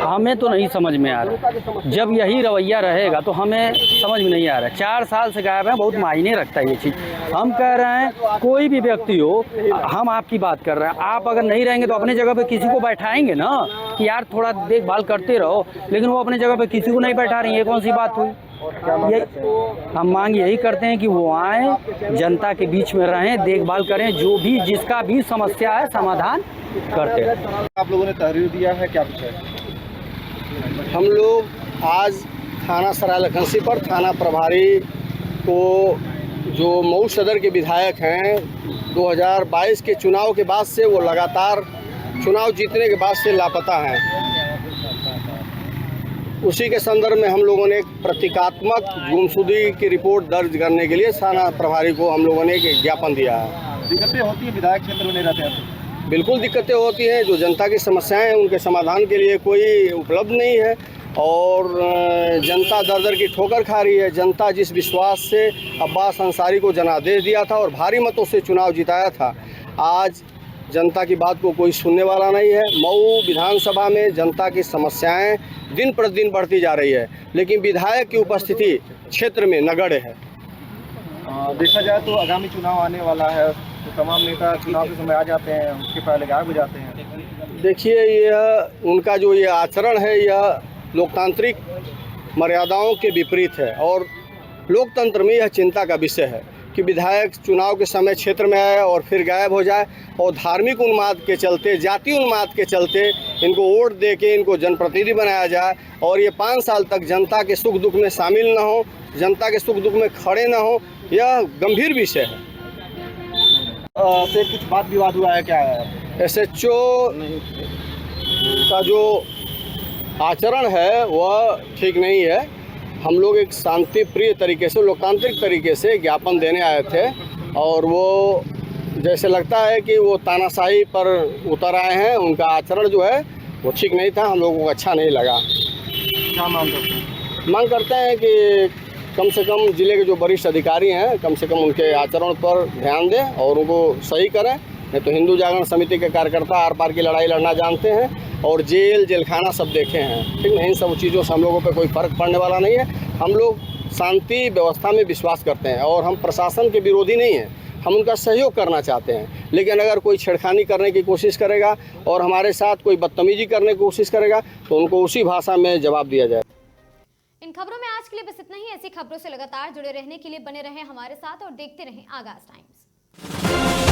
हमें तो नहीं समझ में आ रहा। जब यही रवैया रहेगा तो हमें समझ में नहीं आ रहा। 4 साल से गायब है, बहुत मायने रखता है ये चीज़। हम कह रहे हैं कोई भी व्यक्ति हो, हम आपकी बात कर रहे हैं, आप अगर नहीं रहेंगे तो अपने जगह पे किसी को बैठाएंगे ना कि यार थोड़ा देखभाल करते रहो, लेकिन वो अपने जगह पे किसी को नहीं बैठा रही। ये कौन सी बात हुई? हम मांग यही करते हैं कि वो आए, जनता के बीच में रहें, देखभाल करें, जो भी जिसका भी समस्या है समाधान करते हैं। आप लोगों ने तहरीर दिया है, क्या कुछ है? हम लोग आज थाना सराय खंसी पर थाना प्रभारी को, जो मऊ सदर के विधायक हैं, 2022 के चुनाव के बाद से वो लगातार चुनाव जीतने के बाद से लापता हैं, उसी के संदर्भ में हम लोगों ने एक प्रतीकात्मक गुमशुदगी की रिपोर्ट दर्ज करने के लिए थाना प्रभारी को हम लोगों ने एक ज्ञापन दिया है। दिक्कतें होती हैं विधायक क्षेत्र में नहीं रहते हैं? बिल्कुल दिक्कतें होती हैं। जो जनता की समस्याएं हैं उनके समाधान के लिए कोई उपलब्ध नहीं है, और जनता दर दर की ठोकर खा रही है। जनता जिस विश्वास से अब्बास अंसारी को जनादेश दिया था और भारी मतों से चुनाव जिताया था, आज जनता की बात को कोई सुनने वाला नहीं है। मऊ विधानसभा में जनता की समस्याएं दिन प्रतिदिन बढ़ती जा रही है, लेकिन विधायक की उपस्थिति क्षेत्र में नगण्य है। देखा जाए तो आगामी चुनाव आने वाला है, तो तमाम नेता चुनाव के समय आ जाते हैं, उसके पहले गायब हो जाते हैं। देखिए, यह उनका जो ये आचरण है, यह लोकतांत्रिक मर्यादाओं के विपरीत है, और लोकतंत्र में यह चिंता का विषय है कि विधायक चुनाव के समय क्षेत्र में आए और फिर गायब हो जाए, और धार्मिक उन्माद के चलते, जाति उन्माद के चलते इनको वोट दे के इनको जनप्रतिनिधि बनाया जाए, और ये 5 साल तक जनता के सुख दुख में शामिल न हो, जनता के सुख दुख में खड़े न हो, यह गंभीर विषय है। से कुछ बात विवाद हुआ है, क्या है? SHO का जो आचरण है वह ठीक नहीं है। हम लोग एक शांति प्रिय तरीके से, लोकतांत्रिक तरीके से ज्ञापन देने आए थे, और वो जैसे लगता है कि वो तानाशाही पर उतर आए हैं। उनका आचरण जो है वो ठीक नहीं था, हम लोगों को अच्छा नहीं लगा। क्या मांग करते हैं? मांग करते हैं कि कम से कम जिले के जो वरिष्ठ अधिकारी हैं, कम से कम उनके आचरण पर ध्यान दें और उनको सही करें, नहीं तो हिंदू जागरण समिति के कार्यकर्ता आर पार की लड़ाई लड़ना जानते हैं और जेलखाना सब देखे हैं, ठीक है। इन सब चीज़ों से हम लोगों पे कोई फ़र्क पड़ने वाला नहीं है। हम लोग शांति व्यवस्था में विश्वास करते हैं और हम प्रशासन के विरोधी नहीं हैं, हम उनका सहयोग करना चाहते हैं। लेकिन अगर कोई छेड़खानी करने की कोशिश करेगा और हमारे साथ कोई बदतमीजी करने की कोशिश करेगा तो उनको उसी भाषा में जवाब दिया जाए। इन खबरों में आज के लिए बस इतना ही। ऐसी खबरों से लगातार जुड़े रहने के लिए बने रहें हमारे साथ और देखते रहें आगाज टाइम्स।